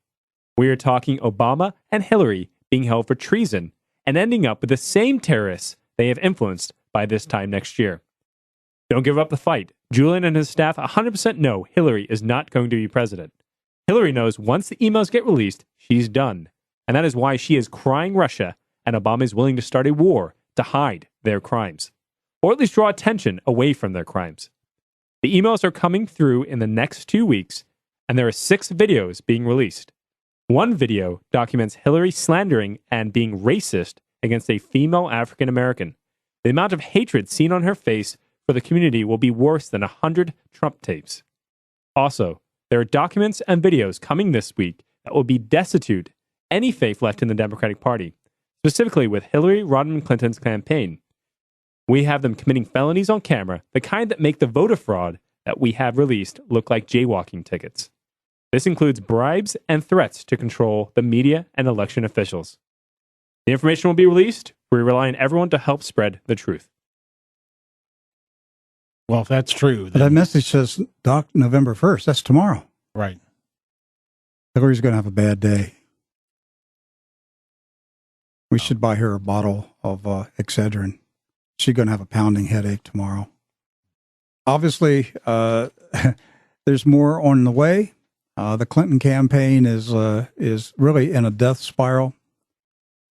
We are talking Obama and Hillary being held for treason and ending up with the same terrorists they have influenced by this time next year. Don't give up the fight. Julian and his staff 100% know Hillary is not going to be president. Hillary knows once the emails get released, she's done. And that is why she is crying Russia and Obama is willing to start a war to hide their crimes. Or at least draw attention away from their crimes. The emails are coming through in the next 2 weeks, and there are 6 videos being released. One video documents Hillary slandering and being racist against a female African American. The amount of hatred seen on her face for the community will be worse than 100 Trump tapes. Also, there are documents and videos coming this week that will be destitute any faith left in the Democratic Party, specifically with Hillary Rodham Clinton's campaign. We have them committing felonies on camera, the kind that make the voter fraud that we have released look like jaywalking tickets. This includes bribes and threats to control the media and election officials. The information will be released. We rely on everyone to help spread the truth. Well, if that's true, then... That message says November 1st. That's tomorrow. Right. Hillary's going to have a bad day. We should buy her a bottle of Excedrin. She's going to have a pounding headache tomorrow. Obviously, there's more on the way. The Clinton campaign is really in a death spiral.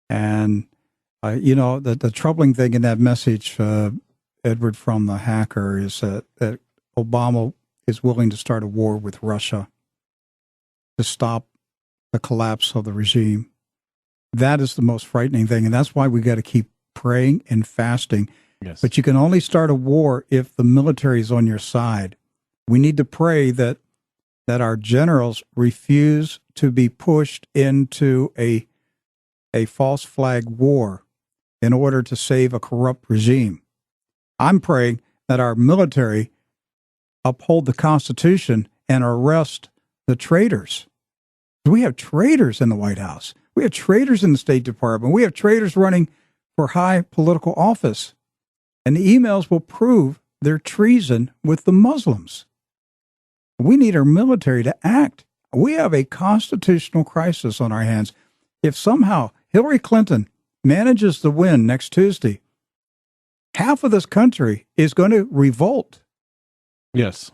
And, the troubling thing in that message, Edward, from the hacker, is that Obama is willing to start a war with Russia to stop the collapse of the regime. That is the most frightening thing. And that's why we got to keep praying and fasting. Yes. But you can only start a war if the military is on your side. We need to pray that our generals refuse to be pushed into a false flag war in order to save a corrupt regime. I'm praying that our military uphold the Constitution and arrest the traitors. We have traitors in the White House. We have traitors in the State Department. We have traitors running for high political office. And the emails will prove their treason with the Muslims. We need our military to act We have a constitutional crisis on our hands. If somehow Hillary Clinton manages to win next Tuesday, half of this country is going to revolt. Yes.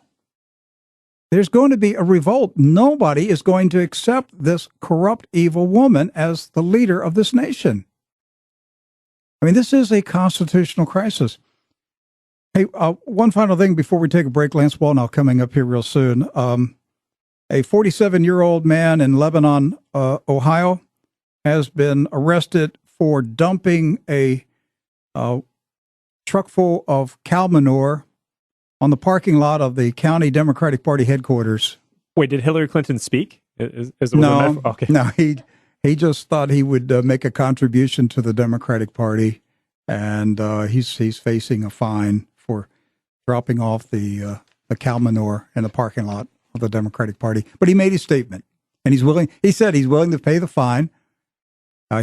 There's going to be a revolt. Nobody is going to accept this corrupt, evil woman as the leader of this nation. I mean, this is a constitutional crisis. Hey, one final thing before we take a break. Lance Wallnau coming up here real soon. A 47-year-old man in Lebanon, Ohio, has been arrested for dumping a truck full of cow manure on the parking lot of the county Democratic Party headquarters. Wait, did Hillary Clinton speak? No, okay. No, he just thought he would make a contribution to the Democratic Party, and he's facing a fine for dropping off the cow manure in the parking lot of the Democratic Party. But he made his statement, and he said he's willing to pay the fine.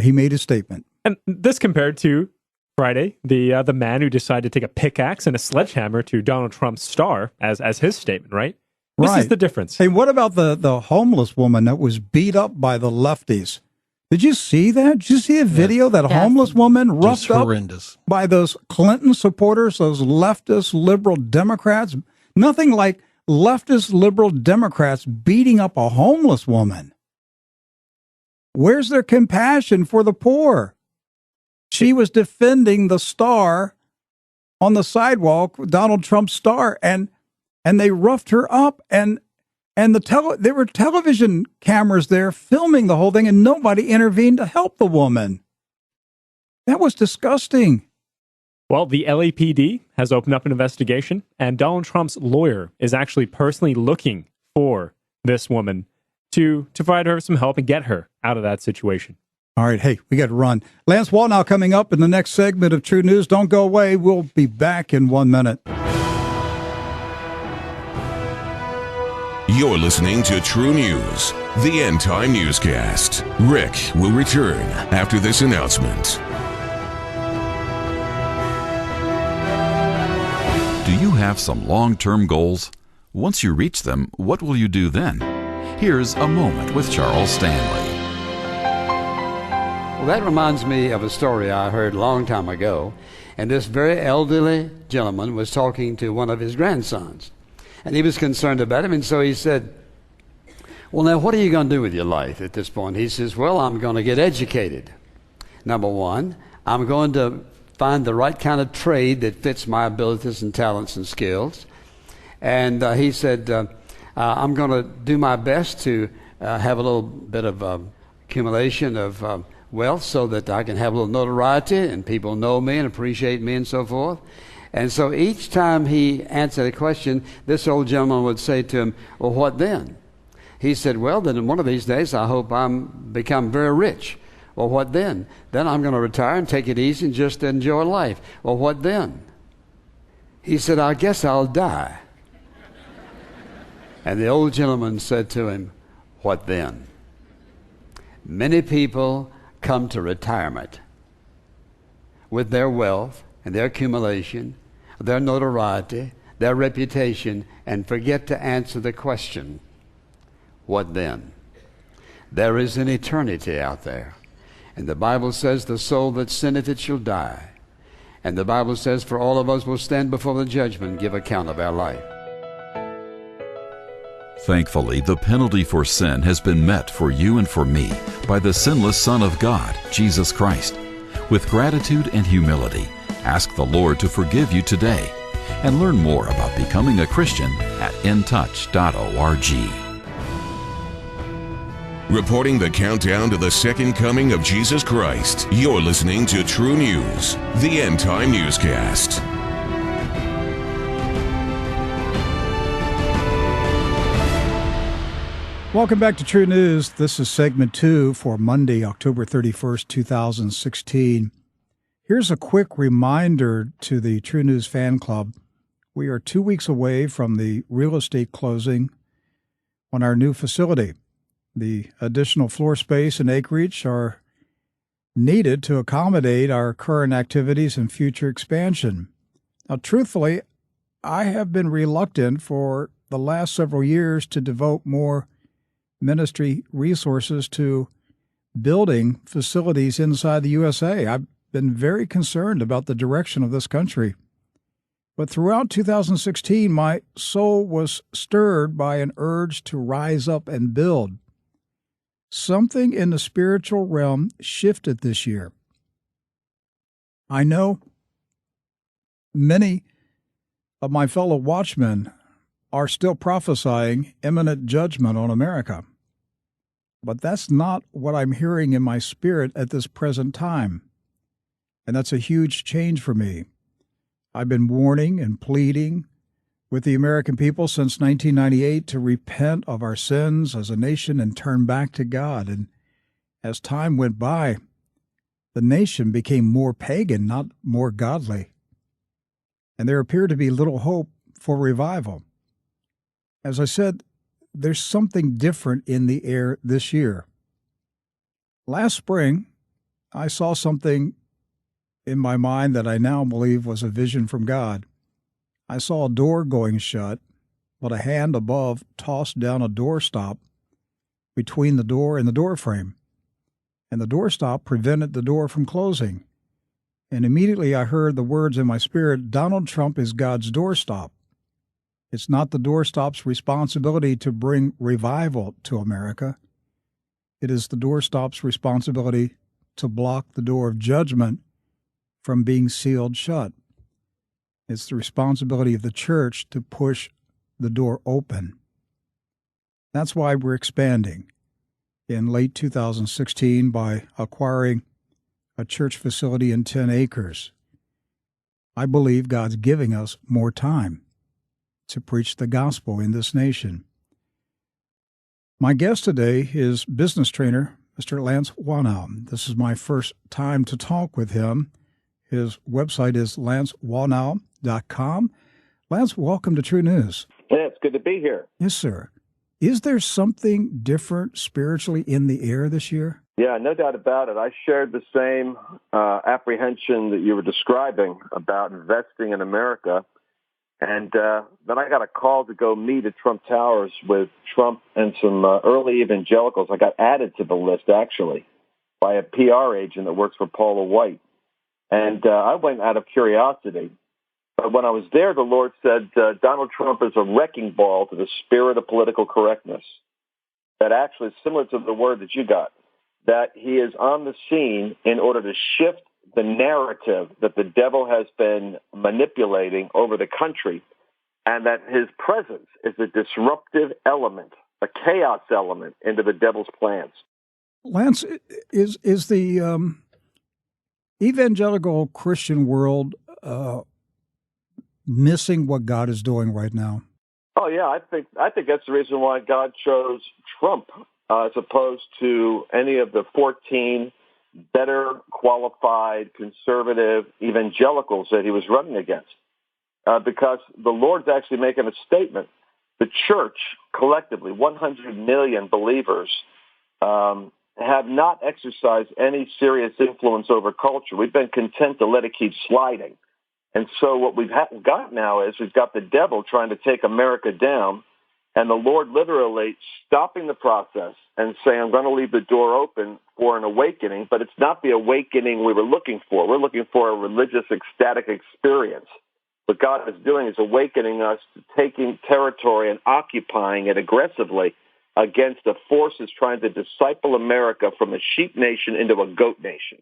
He made his statement. And this compared to Friday, the man who decided to take a pickaxe and a sledgehammer to Donald Trump's star as his statement, right? This is the difference. Hey, what about the homeless woman that was beat up by the lefties? Did you see that? Did you see a video that a homeless woman roughed up by those Clinton supporters, those leftist liberal Democrats? Nothing like leftist liberal Democrats beating up a homeless woman. Where's their compassion for the poor? She was defending the star on the sidewalk, Donald Trump's star, and they roughed her up, and there were television cameras there filming the whole thing, and nobody intervened to help the woman. That was disgusting. Well, the LAPD has opened up an investigation, and Donald Trump's lawyer is actually personally looking for this woman to provide her some help and get her out of that situation. All right, hey, we got to run. Lance Wallnau coming up in the next segment of True News. Don't go away. We'll be back in 1 minute. You're listening to True News, the End Time Newscast. Rick will return after this announcement. Do you have some long-term goals? Once you reach them, what will you do then? Here's a moment with Charles Stanley. Well, that reminds me of a story I heard a long time ago. And this very elderly gentleman was talking to one of his grandsons. And he was concerned about him. And so he said, well, now, what are you going to do with your life at this point? He says, well, I'm going to get educated. Number one, I'm going to find the right kind of trade that fits my abilities and talents and skills. And he said, I'm going to do my best to have a little bit of accumulation of wealth so that I can have a little notoriety and people know me and appreciate me and so forth. And so each time he answered a question, this old gentleman would say to him, well, what then? He said, well, then one of these days I hope I'm become very rich. Well, what then? Then I'm going to retire and take it easy and just enjoy life. Well, what then? He said, I guess I'll die. And the old gentleman said to him, what then? Many people come to retirement with their wealth and their accumulation, their notoriety, their reputation, and forget to answer the question, what then? There is an eternity out there. And the Bible says, the soul that sinneth, it shall die. And the Bible says, for all of us will stand before the judgment and give account of our life. Thankfully, the penalty for sin has been met for you and for me by the sinless Son of God, Jesus Christ. With gratitude and humility, ask the Lord to forgive you today and learn more about becoming a Christian at intouch.org. Reporting the countdown to the second coming of Jesus Christ, you're listening to True News, the End Time Newscast. Welcome back to True News. This is segment 2 for Monday, October 31st, 2016. Here's a quick reminder to the True News fan club. We are 2 weeks away from the real estate closing on our new facility. The additional floor space and acreage are needed to accommodate our current activities and future expansion. Now, truthfully, I have been reluctant for the last several years to devote more ministry resources to building facilities inside the USA. I've been very concerned about the direction of this country. But throughout 2016, my soul was stirred by an urge to rise up and build. Something in the spiritual realm shifted this year. I know many of my fellow watchmen are still prophesying imminent judgment on America. But that's not what I'm hearing in my spirit at this present time. And that's a huge change for me. I've been warning and pleading with the American people since 1998 to repent of our sins as a nation and turn back to God. And as time went by, the nation became more pagan, not more godly. And there appeared to be little hope for revival. As I said, there's something different in the air this year. Last spring, I saw something in my mind that I now believe was a vision from God. I saw a door going shut, but a hand above tossed down a doorstop between the door and the door frame. And the doorstop prevented the door from closing. And immediately I heard the words in my spirit, Donald Trump is God's doorstop. It's not the doorstop's responsibility to bring revival to America. It is the doorstop's responsibility to block the door of judgment from being sealed shut. It's the responsibility of the church to push the door open. That's why we're expanding in late 2016 by acquiring a church facility in 10 acres. I believe God's giving us more time to preach the gospel in this nation. My guest today is business trainer, Mr. Lance Wallnau. This is my first time to talk with him. His website is lancewallnau.com. Lance, welcome to TruNews. Yeah, it's good to be here. Yes, sir. Is there something different spiritually in the air this year? Yeah, no doubt about it. I shared the same apprehension that you were describing about investing in America. And then I got a call to go meet at Trump Towers with Trump and some early evangelicals. I got added to the list, actually, by a PR agent that works for Paula White. And I went out of curiosity. But when I was there, the Lord said, Donald Trump is a wrecking ball to the spirit of political correctness. That actually is similar to the word that you got, that he is on the scene in order to shift the narrative that the devil has been manipulating over the country, and that his presence is a disruptive element, a chaos element into the devil's plans. Lance, is the evangelical Christian world missing what God is doing right now? Oh yeah, I think that's the reason why God chose Trump as opposed to any of the 14 better qualified conservative evangelicals that he was running against, because the Lord's actually making a statement. The church collectively, 100 million believers, have not exercised any serious influence over culture. We've been content to let it keep sliding. And so what we've got now is we've got the devil trying to take America down, and the Lord literally stopping the process and saying, I'm going to leave the door open for an awakening, but it's not the awakening we were looking for. We're looking for a religious ecstatic experience. What God is doing is awakening us to taking territory and occupying it aggressively against the forces trying to disciple America from a sheep nation into a goat nation.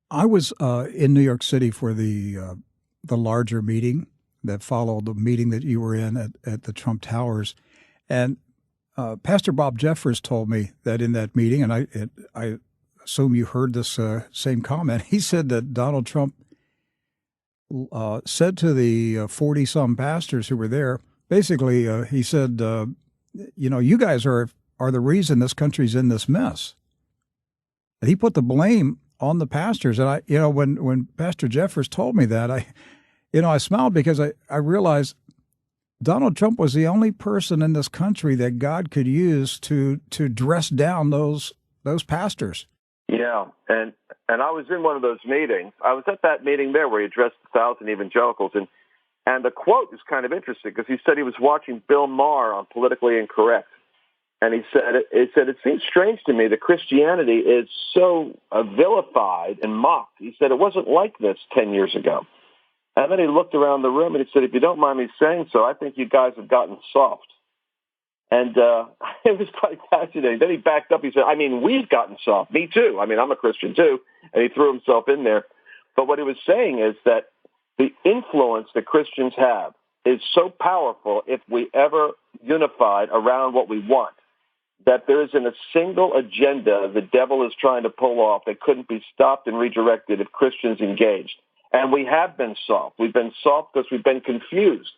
I was in New York City for the larger meeting that followed the meeting that you were in at the Trump Towers. And Pastor Bob Jeffers told me that in that meeting, and I assume you heard this same comment, he said that Donald Trump said to the 40-some pastors who were there, basically, he said, you guys are the reason this country's in this mess. And he put the blame on the pastors. And when Pastor Jeffers told me that, I smiled because I realized Donald Trump was the only person in this country that God could use to dress down those pastors. Yeah, and I was in one of those meetings. I was at that meeting there where he addressed 1,000 evangelicals, and the quote is kind of interesting because he said he was watching Bill Maher on Politically Incorrect, And he said, it seems strange to me that Christianity is so vilified and mocked. He said, it wasn't like this 10 years ago. And then he looked around the room and he said, if you don't mind me saying so, I think you guys have gotten soft. And it was quite fascinating. Then he backed up. He said, I mean, we've gotten soft. Me too. I mean, I'm a Christian too. And he threw himself in there. But what he was saying is that the influence that Christians have is so powerful if we ever unified around what we want, that there isn't a single agenda the devil is trying to pull off that couldn't be stopped and redirected if Christians engaged. And we have been soft. We've been soft because we've been confused.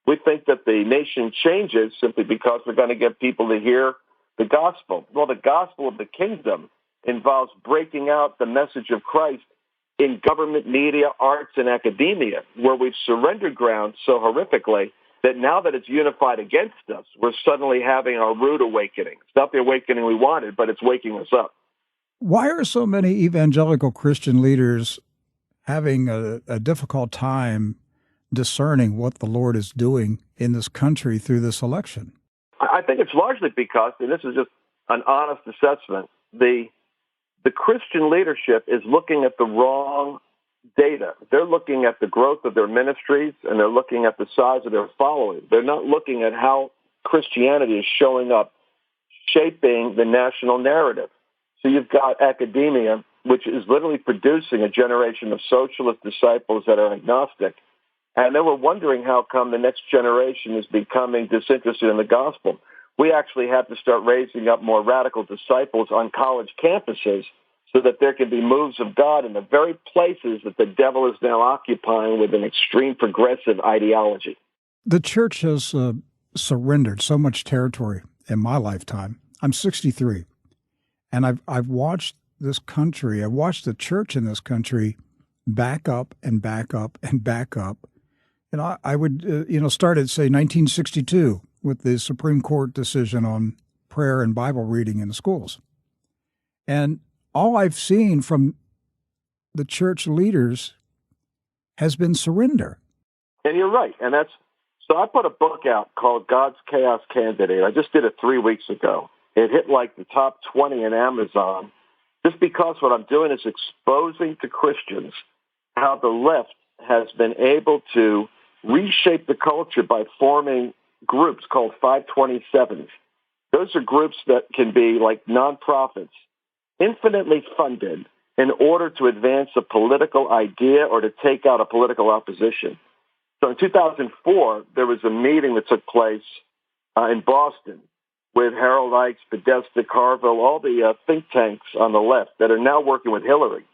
We think that the nation changes simply because we're going to get people to hear the gospel. Well, the gospel of the kingdom involves breaking out the message of Christ in government, media, arts, and academia, where we've surrendered ground so horrifically that now that it's unified against us, we're suddenly having a rude awakening. It's not the awakening we wanted, but it's waking us up. Why are so many evangelical Christian leaders having a difficult time discerning what the Lord is doing in this country through this election? I think it's largely because, and this is just an honest assessment, the Christian leadership is looking at the wrong data. They're looking at the growth of their ministries, and they're looking at the size of their following. They're not looking at how Christianity is showing up, shaping the national narrative. So you've got academia, which is literally producing a generation of socialist disciples that are agnostic. And they were wondering how come the next generation is becoming disinterested in the gospel. We actually have to start raising up more radical disciples on college campuses so that there can be moves of God in the very places that the devil is now occupying with an extreme progressive ideology. The church has surrendered so much territory in my lifetime. I'm 63, and I've watched this country, I've watched the church in this country back up and back up and back up. And I would, start at, say, 1962 with the Supreme Court decision on prayer and Bible reading in the schools. And all I've seen from the church leaders has been surrender. And you're right. And so I put a book out called God's Chaos Candidate. I just did it 3 weeks ago. It hit like the top 20 in Amazon just because what I'm doing is exposing to Christians how the left has been able to reshape the culture by forming groups called 527s. Those are groups that can be like nonprofits, infinitely funded in order to advance a political idea or to take out a political opposition. So in 2004, there was a meeting that took place in Boston with Harold Ikes, Podesta, Carville, all the think tanks on the left that are now working with Hillary.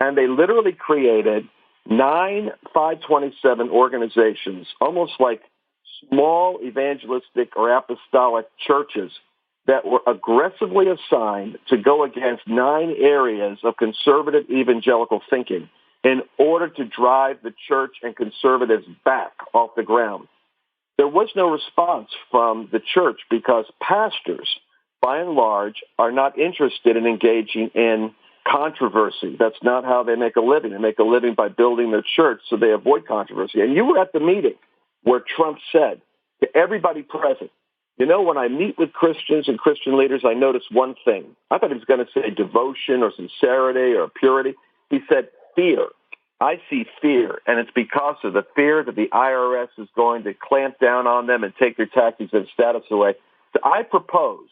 And they literally created 9 527 organizations, almost like small evangelistic or apostolic churches that were aggressively assigned to go against 9 areas of conservative evangelical thinking in order to drive the church and conservatives back off the ground. There was no response from the church because pastors, by and large, are not interested in engaging in controversy. That's not how they make a living. They make a living by building their church, so they avoid controversy. And you were at the meeting where Trump said to everybody present, when I meet with Christians and Christian leaders, I notice one thing. I thought he was going to say devotion or sincerity or purity. He said fear. I see fear, and it's because of the fear that the IRS is going to clamp down on them and take their taxes and status away. So I propose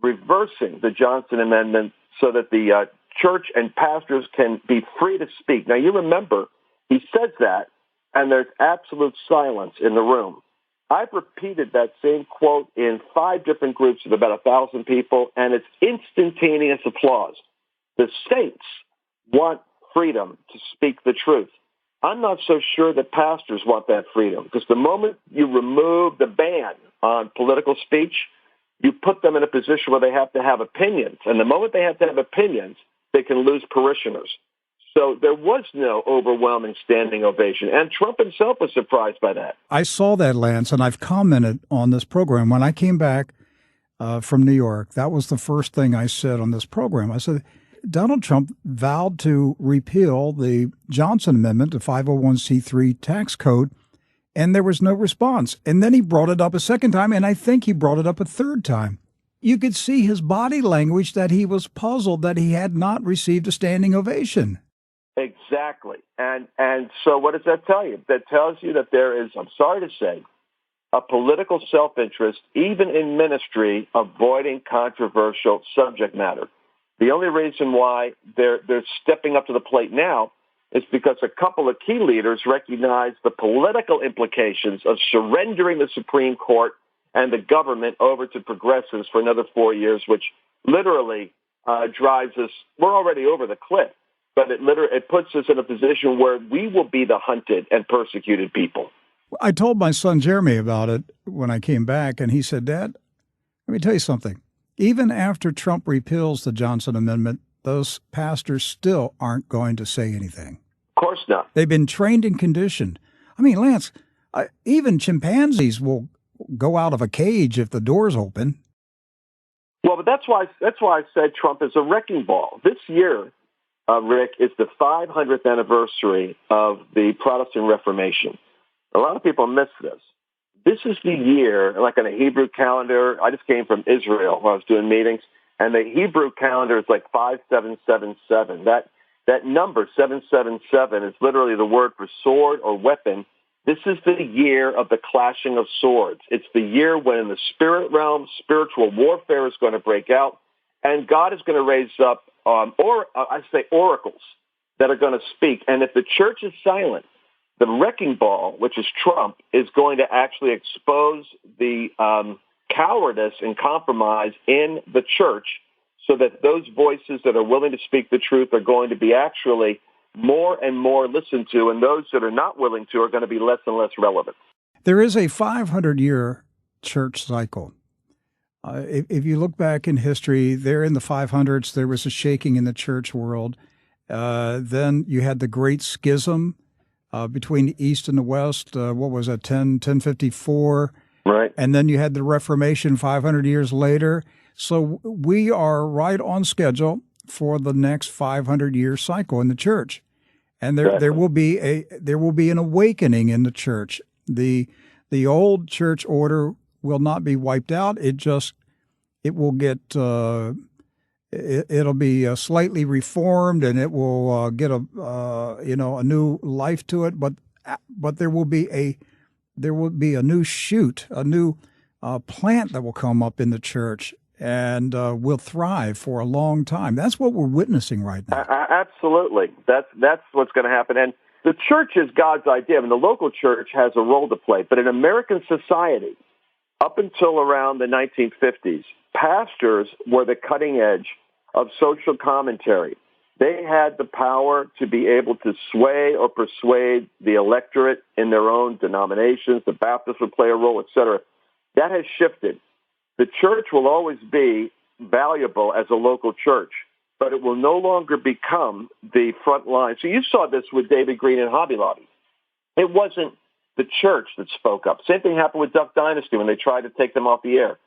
reversing the Johnson Amendment so that the church and pastors can be free to speak. Now, you remember, he says that, and there's absolute silence in the room. I've repeated that same quote in 5 different groups of about 1,000 people, and it's instantaneous applause. The saints want freedom to speak the truth. I'm not so sure that pastors want that freedom, because the moment you remove the ban on political speech, you put them in a position where they have to have opinions. And the moment they have to have opinions, they can lose parishioners. So there was no overwhelming standing ovation. And Trump himself was surprised by that. I saw that, Lance, and I've commented on this program. When I came back from New York, that was the first thing I said on this program. I said, Donald Trump vowed to repeal the Johnson Amendment, the 501c3 tax code, and there was no response. And then he brought it up a second time, and I think he brought it up a third time. you could see his body language that he was puzzled that he had not received a standing ovation. Exactly. And so what does that tell you? That tells you that there is, I'm sorry to say, a political self-interest, even in ministry, avoiding controversial subject matter. The only reason why they're stepping up to the plate now is because a couple of key leaders recognize the political implications of surrendering the Supreme Court and the government over to progressives for another 4 years, which literally drives us, we're already over the cliff, but it puts us in a position where we will be the hunted and persecuted people. I told my son Jeremy about it when I came back, and he said, Dad, let me tell you something. Even after Trump repeals the Johnson Amendment, those pastors still aren't going to say anything. Of course not. They've been trained and conditioned. I mean, Lance, even chimpanzees will go out of a cage if the door's open. Well, but that's why I said Trump is a wrecking ball. This year, Rick, is the 500th anniversary of the Protestant Reformation. A lot of people miss this. This is the year, like on a Hebrew calendar. I just came from Israel when I was doing meetings, and the Hebrew calendar is like 5777. That number, 777, is literally the word for sword or weapon. This is the year of the clashing of swords. It's the year when in the spirit realm, spiritual warfare is going to break out, and God is going to raise up, oracles that are going to speak. And if the church is silent, the wrecking ball, which is Trump, is going to actually expose the cowardice and compromise in the church so that those voices that are willing to speak the truth are going to be actually more and more listened to, and those that are not willing to are going to be less and less relevant. There is a 500-year church cycle. If you look back in history, there in the 500s, there was a shaking in the church world. Then you had the Great Schism between the East and the West. What was that, 1054? Right. And then you had the Reformation 500 years later. So we are right on schedule for the next 500-year cycle in the church. And there will be an awakening in the church. The old church order will not be wiped out. It will get it'll be slightly reformed, and it will get a new life to it. But there will be a new shoot, a new plant that will come up in the church and will thrive for a long time. That's what we're witnessing right now. Absolutely. That's what's going to happen. And the church is God's idea. I mean, the local church has a role to play. But in American society, up until around the 1950s, pastors were the cutting edge of social commentary. They had the power to be able to sway or persuade the electorate in their own denominations. The Baptists would play a role, etc. That has shifted. The church will always be valuable as a local church, but it will no longer become the front line. So you saw this with David Green and Hobby Lobby. It wasn't the church that spoke up. Same thing happened with Duck Dynasty when they tried to take them off the air.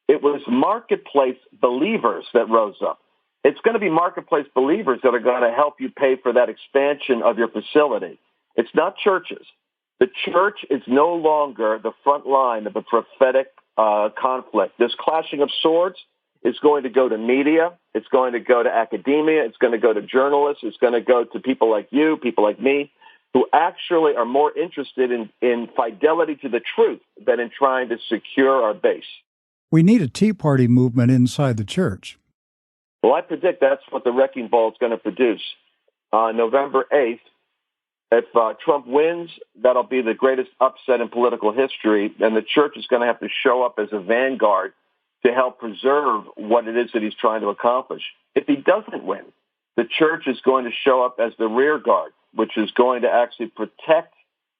It was marketplace believers that rose up. It's going to be marketplace believers that are going to help you pay for that expansion of your facility. It's not churches. The church is no longer the front line of the prophetic conflict. This clashing of swords is going to go to media. It's going to go to academia. It's going to go to journalists. It's going to go to people like you, people like me, who actually are more interested in fidelity to the truth than in trying to secure our base. We need a Tea Party movement inside the church. Well, I predict that's what the wrecking ball is going to produce. November 8th, if Trump wins, that'll be the greatest upset in political history, and the church is going to have to show up as a vanguard to help preserve what it is that he's trying to accomplish. If he doesn't win, the church is going to show up as the rear guard, which is going to actually protect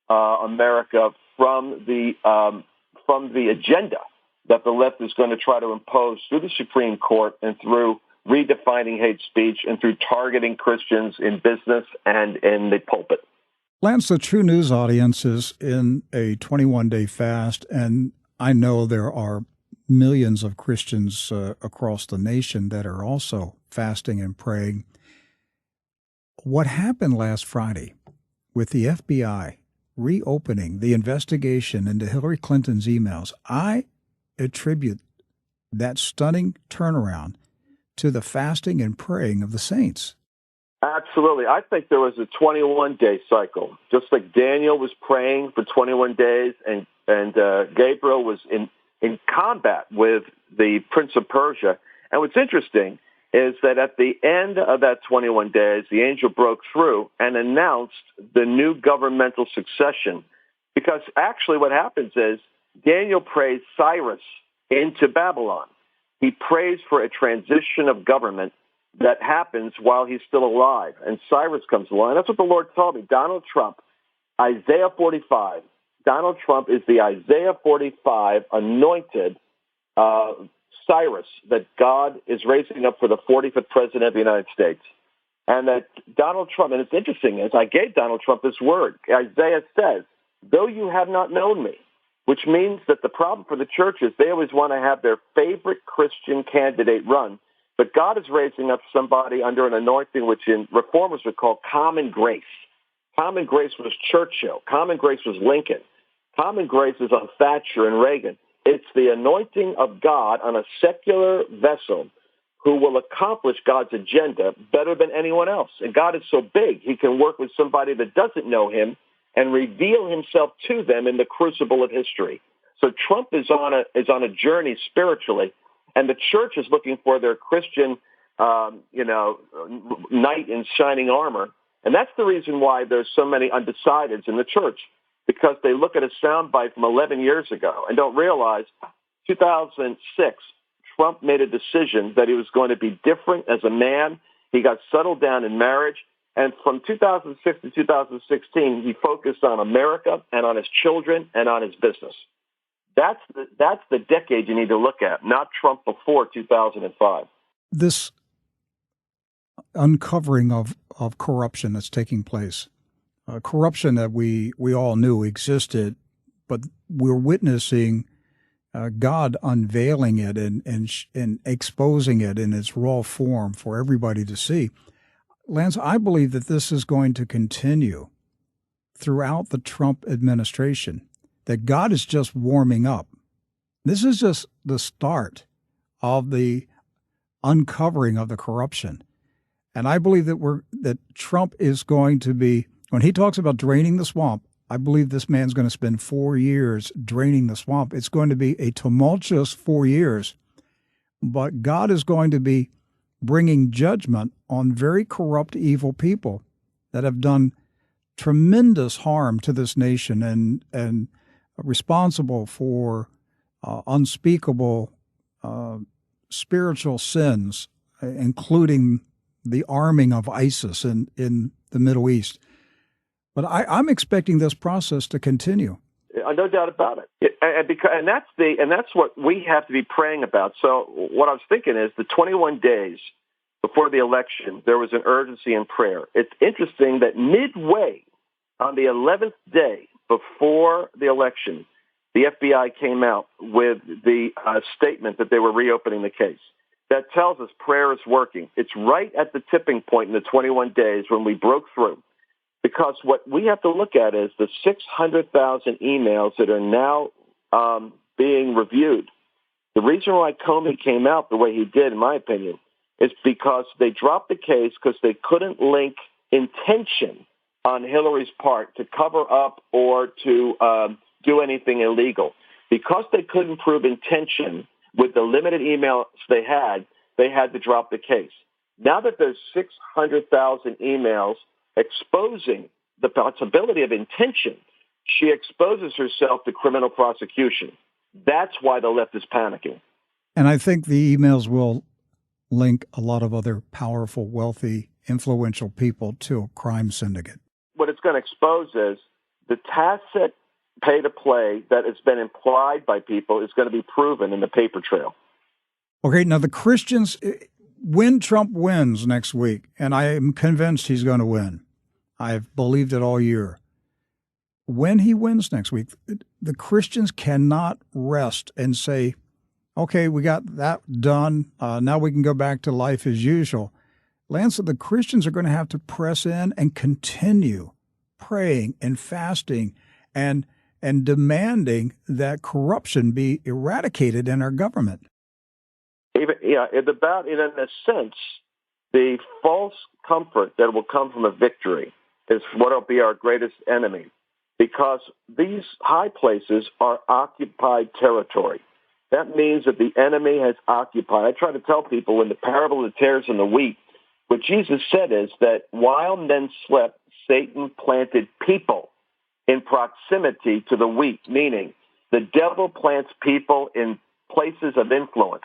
America from the agenda that the left is going to try to impose through the Supreme Court and through redefining hate speech and through targeting Christians in business and in the pulpit. Lance, the TruNews audience is in a 21-day fast, and I know there are millions of Christians across the nation that are also fasting and praying. What happened last Friday with the FBI reopening the investigation into Hillary Clinton's emails, I attribute that stunning turnaround to the fasting and praying of the saints. Absolutely. I think there was a 21-day cycle, just like Daniel was praying for 21 days, and Gabriel was in combat with the Prince of Persia. And what's interesting is that at the end of that 21 days, the angel broke through and announced the new governmental succession. Because actually what happens is Daniel prays Cyrus into Babylon. He prays for a transition of government that happens while he's still alive. And Cyrus comes along. That's what the Lord told me. Donald Trump, Isaiah 45. Donald Trump is the Isaiah 45 anointed Cyrus that God is raising up for the 45th president of the United States. And that Donald Trump, and it's interesting, is I gave Donald Trump this word. Isaiah says, though you have not known me, which means that the problem for the church is they always want to have their favorite Christian candidate run. But God is raising up somebody under an anointing which in reformers would call common grace. Common grace was Churchill. Common grace was Lincoln. Common grace is on Thatcher and Reagan. It's the anointing of God on a secular vessel who will accomplish God's agenda better than anyone else. And God is so big, he can work with somebody that doesn't know him and reveal himself to them in the crucible of history. So Trump is on a journey spiritually, and the church is looking for their Christian, knight in shining armor. And that's the reason why there's so many undecideds in the church, because they look at a soundbite from 11 years ago and don't realize 2006, Trump made a decision that he was going to be different as a man. He got settled down in marriage. And from 2006 to 2016, he focused on America and on his children and on his business. That's the decade you need to look at, not Trump before 2005. This uncovering of corruption that's taking place, corruption that we all knew existed, but we're witnessing God unveiling it and exposing it in its raw form for everybody to see. Lance, I believe that this is going to continue throughout the Trump administration, that God is just warming up. This is just the start of the uncovering of the corruption. And I believe that Trump is going to be, when he talks about draining the swamp, I believe this man's going to spend 4 years draining the swamp. It's going to be a tumultuous 4 years, but God is going to be bringing judgment on very corrupt, evil people that have done tremendous harm to this nation and responsible for unspeakable spiritual sins, including the arming of ISIS in the Middle East. But I'm expecting this process to continue. No doubt about it. And that's what we have to be praying about. So what I was thinking is the 21 days before the election, there was an urgency in prayer. It's interesting that midway on the 11th day before the election, the FBI came out with the statement that they were reopening the case. That tells us prayer is working. It's right at the tipping point in the 21 days when we broke through. Because what we have to look at is the 600,000 emails that are now being reviewed. The reason why Comey came out the way he did, in my opinion, is because they dropped the case because they couldn't link intention on Hillary's part to cover up or to do anything illegal. Because they couldn't prove intention with the limited emails they had to drop the case. Now that there's 600,000 emails exposing the possibility of intention, she exposes herself to criminal prosecution. That's why the left is panicking. And I think the emails will link a lot of other powerful, wealthy, influential people to a crime syndicate. What it's going to expose is the tacit pay-to-play that has been implied by people is going to be proven in the paper trail. Okay, now the Christians, when Trump wins next week, and I am convinced he's going to win, I've believed it all year. When he wins next week, the Christians cannot rest and say, okay, we got that done. Now we can go back to life as usual. Lance, the Christians are going to have to press in and continue praying and fasting and demanding that corruption be eradicated in our government. Even, in a sense, the false comfort that will come from a victory is what will be our greatest enemy, because these high places are occupied territory. That means that the enemy has occupied. I try to tell people in the parable of the tares and the wheat, what Jesus said is that while men slept, Satan planted people in proximity to the wheat, meaning the devil plants people in places of influence.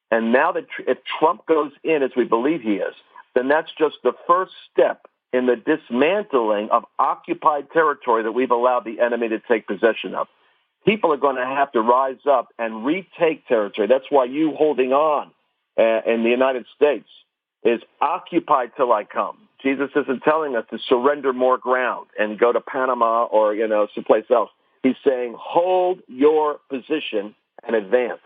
And now that if Trump goes in, as we believe he is, then that's just the first step in the dismantling of occupied territory that we've allowed the enemy to take possession of. People are going to have to rise up and retake territory. That's why you holding on in the United States is occupied till I come. Jesus isn't telling us to surrender more ground and go to Panama or, someplace else. He's saying, hold your position and advance.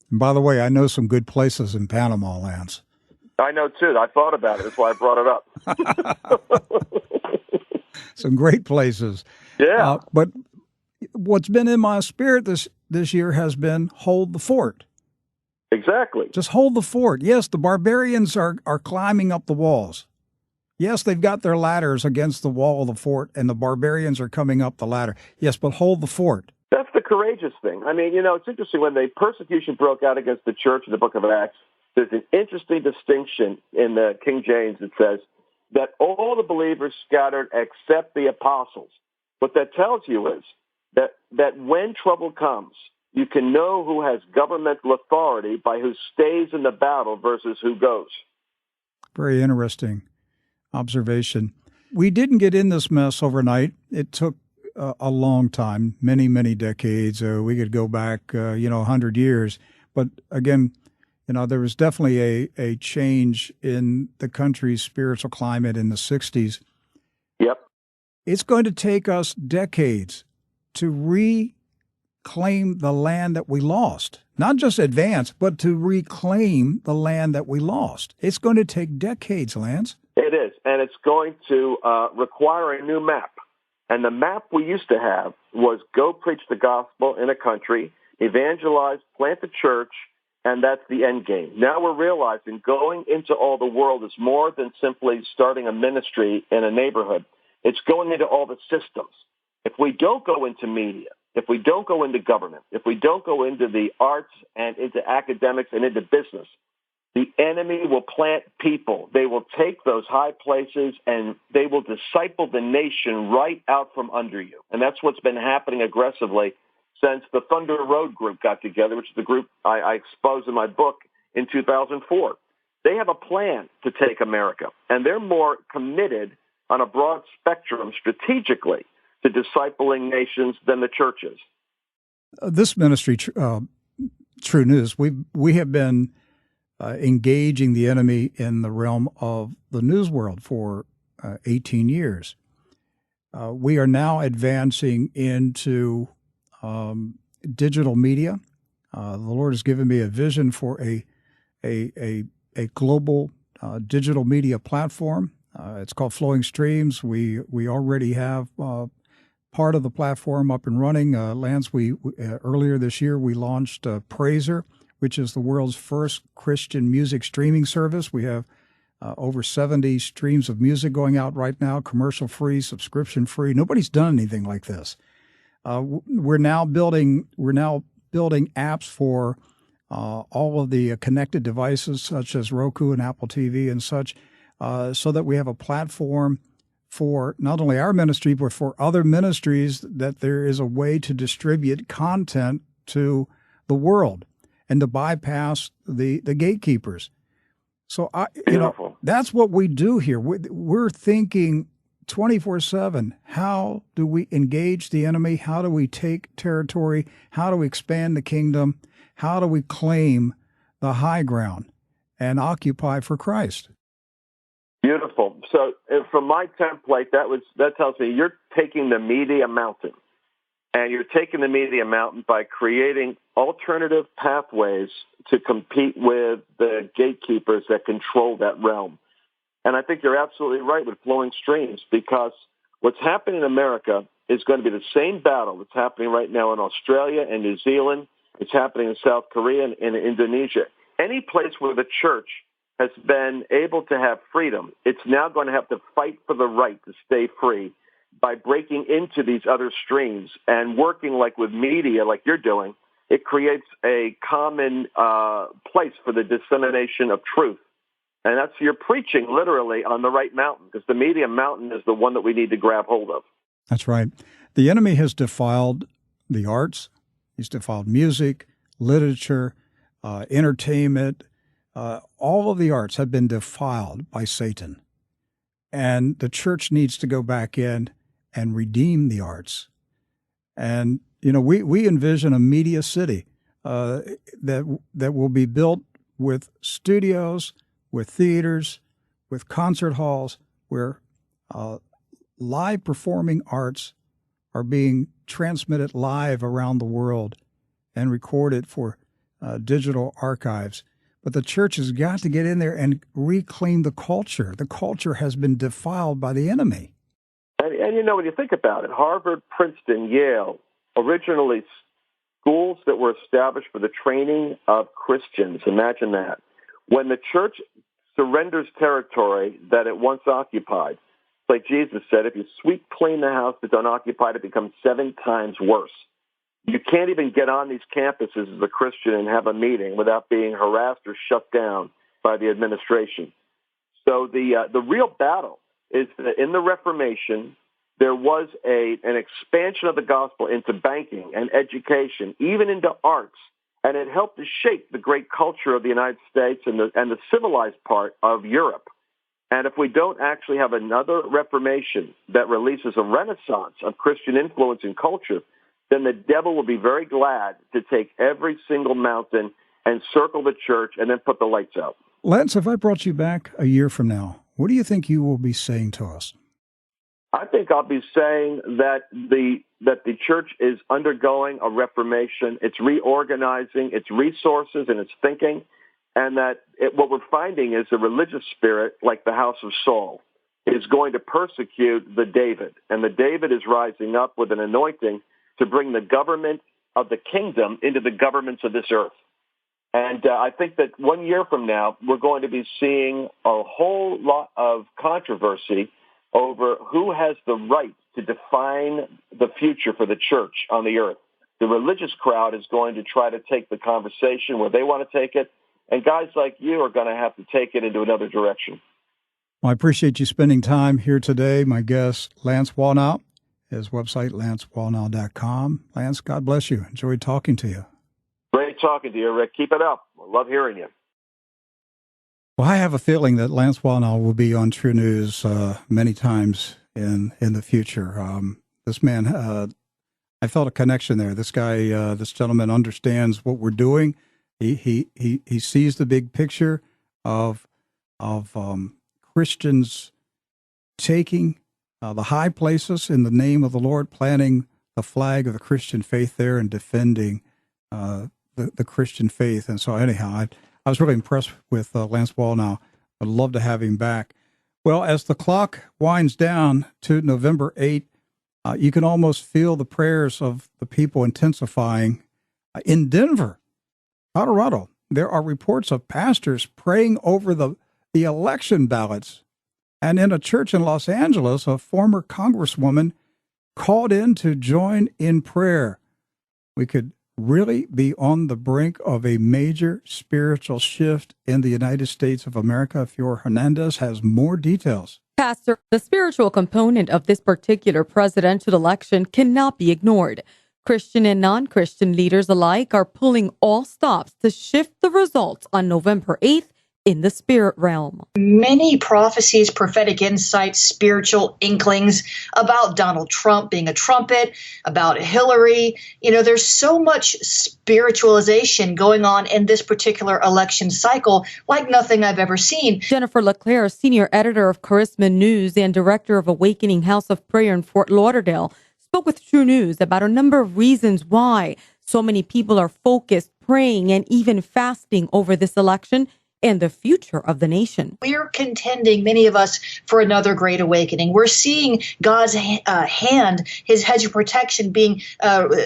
And by the way, I know some good places in Panama, Lance. I know, too. I thought about it. That's why I brought it up. Some great places. Yeah. But what's been in my spirit this year has been hold the fort. Exactly. Just hold the fort. Yes, the barbarians are climbing up the walls. Yes, they've got their ladders against the wall of the fort, and the barbarians are coming up the ladder. Yes, but hold the fort. That's the courageous thing. I mean, it's interesting when the persecution broke out against the church in the book of Acts, there's an interesting distinction in the King James. It says that all the believers scattered except the apostles. What that tells you is that when trouble comes, you can know who has governmental authority by who stays in the battle versus who goes. Very interesting observation. We didn't get in this mess overnight. It took a long time, many, many decades. We could go back, 100 years. But again, there was definitely a change in the country's spiritual climate in the 60s. Yep. It's going to take us decades to reclaim the land that we lost. Not just advance, but to reclaim the land that we lost. It's going to take decades, Lance. It is, and it's going to require a new map. And the map we used to have was go preach the gospel in a country, evangelize, plant the church, and that's the end game. Now we're realizing going into all the world is more than simply starting a ministry in a neighborhood. It's going into all the systems. If we don't go into media, if we don't go into government, if we don't go into the arts and into academics and into business, the enemy will plant people. They will take those high places and they will disciple the nation right out from under you. And that's what's been happening aggressively since the Thunder Road group got together, which is the group I exposed in my book in 2004. They have a plan to take America, and they're more committed on a broad spectrum strategically to discipling nations than the church is. This ministry, TruNews, we have been engaging the enemy in the realm of the news world for 18 years. We are now advancing into digital media. The Lord has given me a vision for a global digital media platform. It's called Flowing Streams. We already have part of the platform up and running. Lance, earlier this year we launched Praiser, which is the world's first Christian music streaming service. We have over 70 streams of music going out right now, commercial-free, subscription-free. Nobody's done anything like this. We're now building apps for all of the connected devices, such as Roku and Apple TV and such, so that we have a platform for not only our ministry, but for other ministries, that there is a way to distribute content to the world and to bypass the gatekeepers. So, that's what we do here. We're thinking 24/7. How do we engage the enemy? How do we take territory? How do we expand the kingdom? How do we claim the high ground and occupy for Christ? Beautiful. So from my template, that tells me you're taking the media mountain. And you're taking the media mountain by creating alternative pathways to compete with the gatekeepers that control that realm. And I think you're absolutely right with Flowing Streams, because what's happening in America is going to be the same battle that's happening right now in Australia and New Zealand It's happening in South Korea and in Indonesia. Any place where the church has been able to have freedom, it's now going to have to fight for the right to stay free by breaking into these other streams and working like with media, like you're doing. It creates a common place for the dissemination of truth. And that's, you're preaching literally on the right mountain, because the media mountain is the one that we need to grab hold of. That's right. The enemy has defiled the arts. He's defiled music, literature, entertainment. All of the arts have been defiled by Satan. And the church needs to go back in and redeem the arts. And, you know, we envision a media city that will be built with studios, with theaters, with concert halls, where live performing arts are being transmitted live around the world and recorded for digital archives. But the church has got to get in there and reclaim the culture. The culture has been defiled by the enemy. And you know, when you think about it, Harvard, Princeton, Yale, originally schools that were established for the training of Christians. Imagine that. When the church surrenders territory that it once occupied, like Jesus said, if you sweep clean the house that's unoccupied, it becomes 7 times worse. You can't even get on these campuses as a Christian and have a meeting without being harassed or shut down by the administration. So the real battle is that in the Reformation, there was an expansion of the gospel into banking and education, even into arts, and it helped to shape the great culture of the United States and the civilized part of Europe. And if we don't actually have another Reformation that releases a renaissance of Christian influence and culture, then the devil will be very glad to take every single mountain and circle the church and then put the lights out. Lance, if I brought you back a year from now, what do you think you will be saying to us? I think I'll be saying that the church is undergoing a reformation. It's reorganizing its resources and its thinking, and that what we're finding is a religious spirit, like the house of Saul, is going to persecute the David. And the David is rising up with an anointing to bring the government of the kingdom into the governments of this earth. And I think that 1 year from now, we're going to be seeing a whole lot of controversy over who has the right to define the future for the church on the earth. The religious crowd is going to try to take the conversation where they want to take it, and guys like you are going to have to take it into another direction. Well, I appreciate you spending time here today. My guest, Lance Wallnau, his website, lancewallnau.com. Lance, God bless you. Enjoyed talking to you. Great talking to you, Rick. Keep it up. I love hearing you. Well, I have a feeling that Lance Wallnau will be on TruNews many times in the future. This man, I felt a connection there. This guy, this gentleman understands what we're doing. He sees the big picture of Christians taking the high places in the name of the Lord, planting the flag of the Christian faith there and defending the Christian faith. And so anyhow, I was really impressed with Lance Wallnau. I'd love to have him back. Well, as the clock winds down to November 8th, you can almost feel the prayers of the people intensifying. In Denver, Colorado, there are reports of pastors praying over the election ballots. And in a church in Los Angeles, a former congresswoman called in to join in prayer. We could really be on the brink of a major spiritual shift in the United States of America. Fior Hernandez has more details. Pastor, the spiritual component of this particular presidential election cannot be ignored. Christian and non-Christian leaders alike are pulling all stops to shift the results on November 8th in the spirit realm. Many prophecies, prophetic insights, spiritual inklings about Donald Trump being a trumpet, about Hillary. You know, there's so much spiritualization going on in this particular election cycle, like nothing I've ever seen. Jennifer LeClaire, senior editor of Charisma News and director of Awakening House of Prayer in Fort Lauderdale, spoke with TruNews about a number of reasons why so many people are focused, praying, and even fasting over this election and the future of the nation. We're contending, many of us, for another great awakening. We're seeing God's hand, his hedge of protection being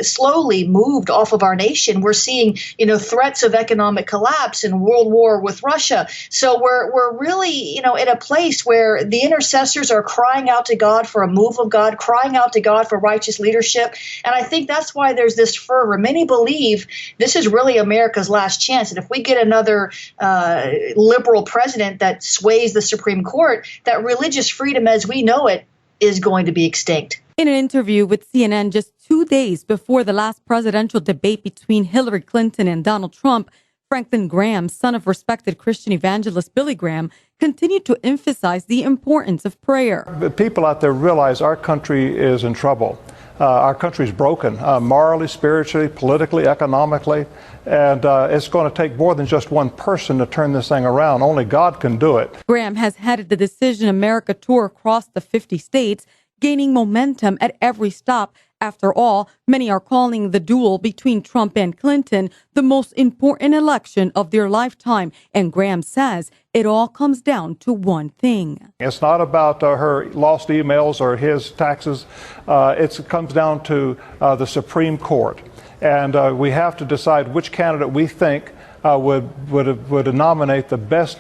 slowly moved off of our nation. We're seeing, threats of economic collapse and world war with Russia. So we're really, in a place where the intercessors are crying out to God for a move of God, crying out to God for righteous leadership. And I think that's why there's this fervor. Many believe this is really America's last chance. And if we get another liberal president that sways the Supreme Court, that religious freedom as we know it is going to be extinct. In an interview with CNN just 2 days before the last presidential debate between Hillary Clinton and Donald Trump, Franklin Graham, son of respected Christian evangelist Billy Graham, continued to emphasize the importance of prayer. But people out there realize our country is in trouble. Our country's broken, morally, spiritually, politically, economically, and it's going to take more than just one person to turn this thing around. Only God can do it. Graham has headed the Decision America tour across the 50 states, gaining momentum at every stop. After all, many are calling the duel between Trump and Clinton the most important election of their lifetime. And Graham says it all comes down to one thing. It's not about her lost emails or his taxes. It comes down to the Supreme Court. And we have to decide which candidate we think would nominate the best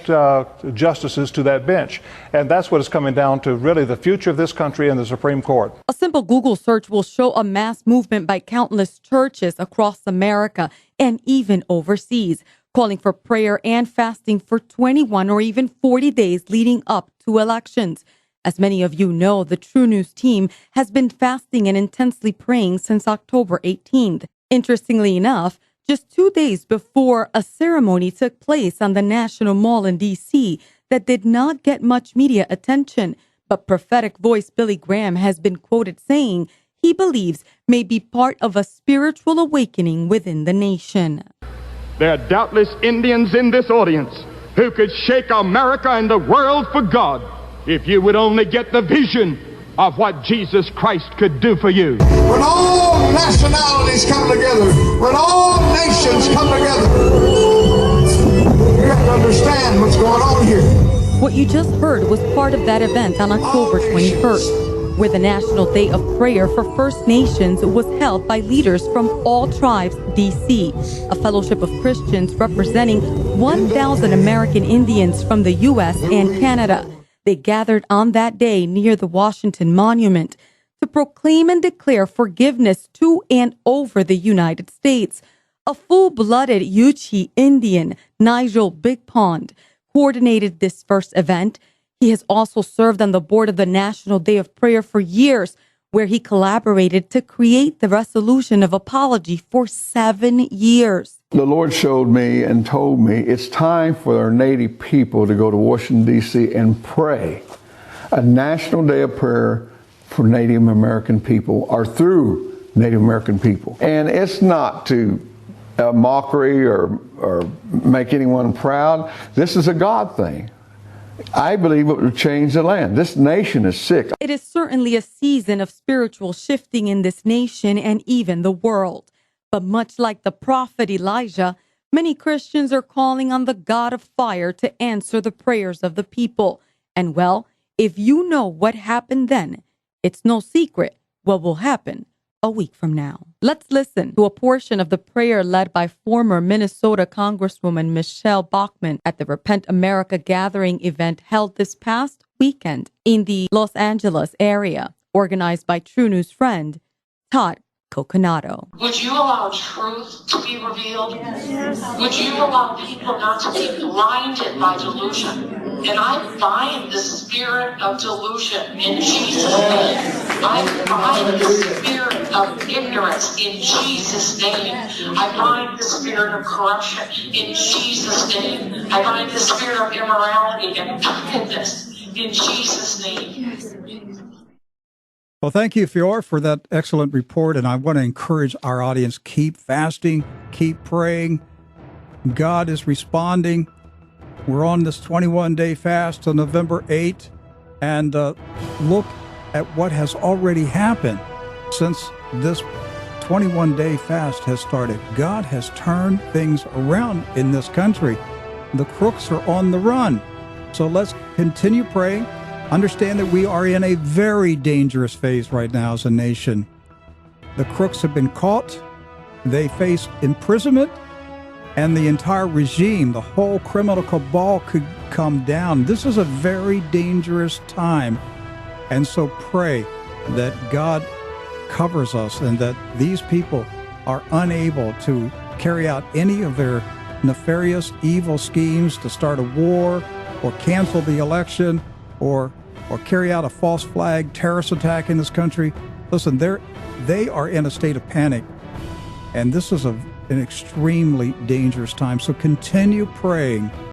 justices to that bench. And that's what it's coming down to, really, the future of this country and the Supreme Court. A simple Google search will show a mass movement by countless churches across America and even overseas, calling for prayer and fasting for 21 or even 40 days leading up to elections. As many of you know, the TruNews team has been fasting and intensely praying since October 18th. Interestingly enough, just 2 days before a ceremony took place on the National Mall in D.C. that did not get much media attention, but prophetic voice Billy Graham has been quoted saying he believes may be part of a spiritual awakening within the nation. There are doubtless Indians in this audience who could shake America and the world for God if you would only get the vision of what Jesus Christ could do for you. When all nationalities come together, when all nations come together, you have to understand what's going on here. What you just heard was part of that event on October 21st, where the National Day of Prayer for First Nations was held by leaders from all tribes D.C., a fellowship of Christians representing 1,000 American Indians from the U.S. and Canada. They gathered on that day near the Washington Monument to proclaim and declare forgiveness to and over the United States. A full-blooded Yuchi Indian, Nigel Big Pond, coordinated this first event. He has also served on the board of the National Day of Prayer for years, where he collaborated to create the resolution of apology for 7 years. The Lord showed me and told me it's time for our Native people to go to Washington, D.C. and pray a National Day of Prayer for Native American people, or through Native American people. And it's not to mockery or make anyone proud. This is a God thing. I believe it will change the land. This nation is sick. It is certainly a season of spiritual shifting in this nation and even the world. But much like the prophet Elijah, many Christians are calling on the God of fire to answer the prayers of the people. And well, if you know what happened then, it's no secret what will happen a week from now. Let's listen to a portion of the prayer led by former Minnesota Congresswoman Michelle Bachmann at the Repent America Gathering event held this past weekend in the Los Angeles area, organized by TruNews friend Todd Coconato. Would you allow truth to be revealed? Yes. Would you allow people not to be blinded by delusion? And I bind the spirit of delusion in Jesus' name. I bind the spirit of ignorance in Jesus' name. I bind the spirit of corruption in Jesus' name. I bind the spirit of immorality and wickedness in Jesus' name. Well, thank you, Fior, for that excellent report. And I want to encourage our audience, keep fasting, keep praying. God is responding. We're on this 21-day fast on November 8th. And look at what has already happened since this 21-day fast has started. God has turned things around in this country. the crooks are on the run. So let's continue praying. Understand that we are in a very dangerous phase right now as a nation. The crooks have been caught. They face imprisonment, and the entire regime, the whole criminal cabal could come down. This is a very dangerous time. And so pray that God covers us and that these people are unable to carry out any of their nefarious, evil schemes to start a war or cancel the election or carry out a false flag terrorist attack in this country. Listen, they are in a state of panic, and this is an extremely dangerous time. So continue praying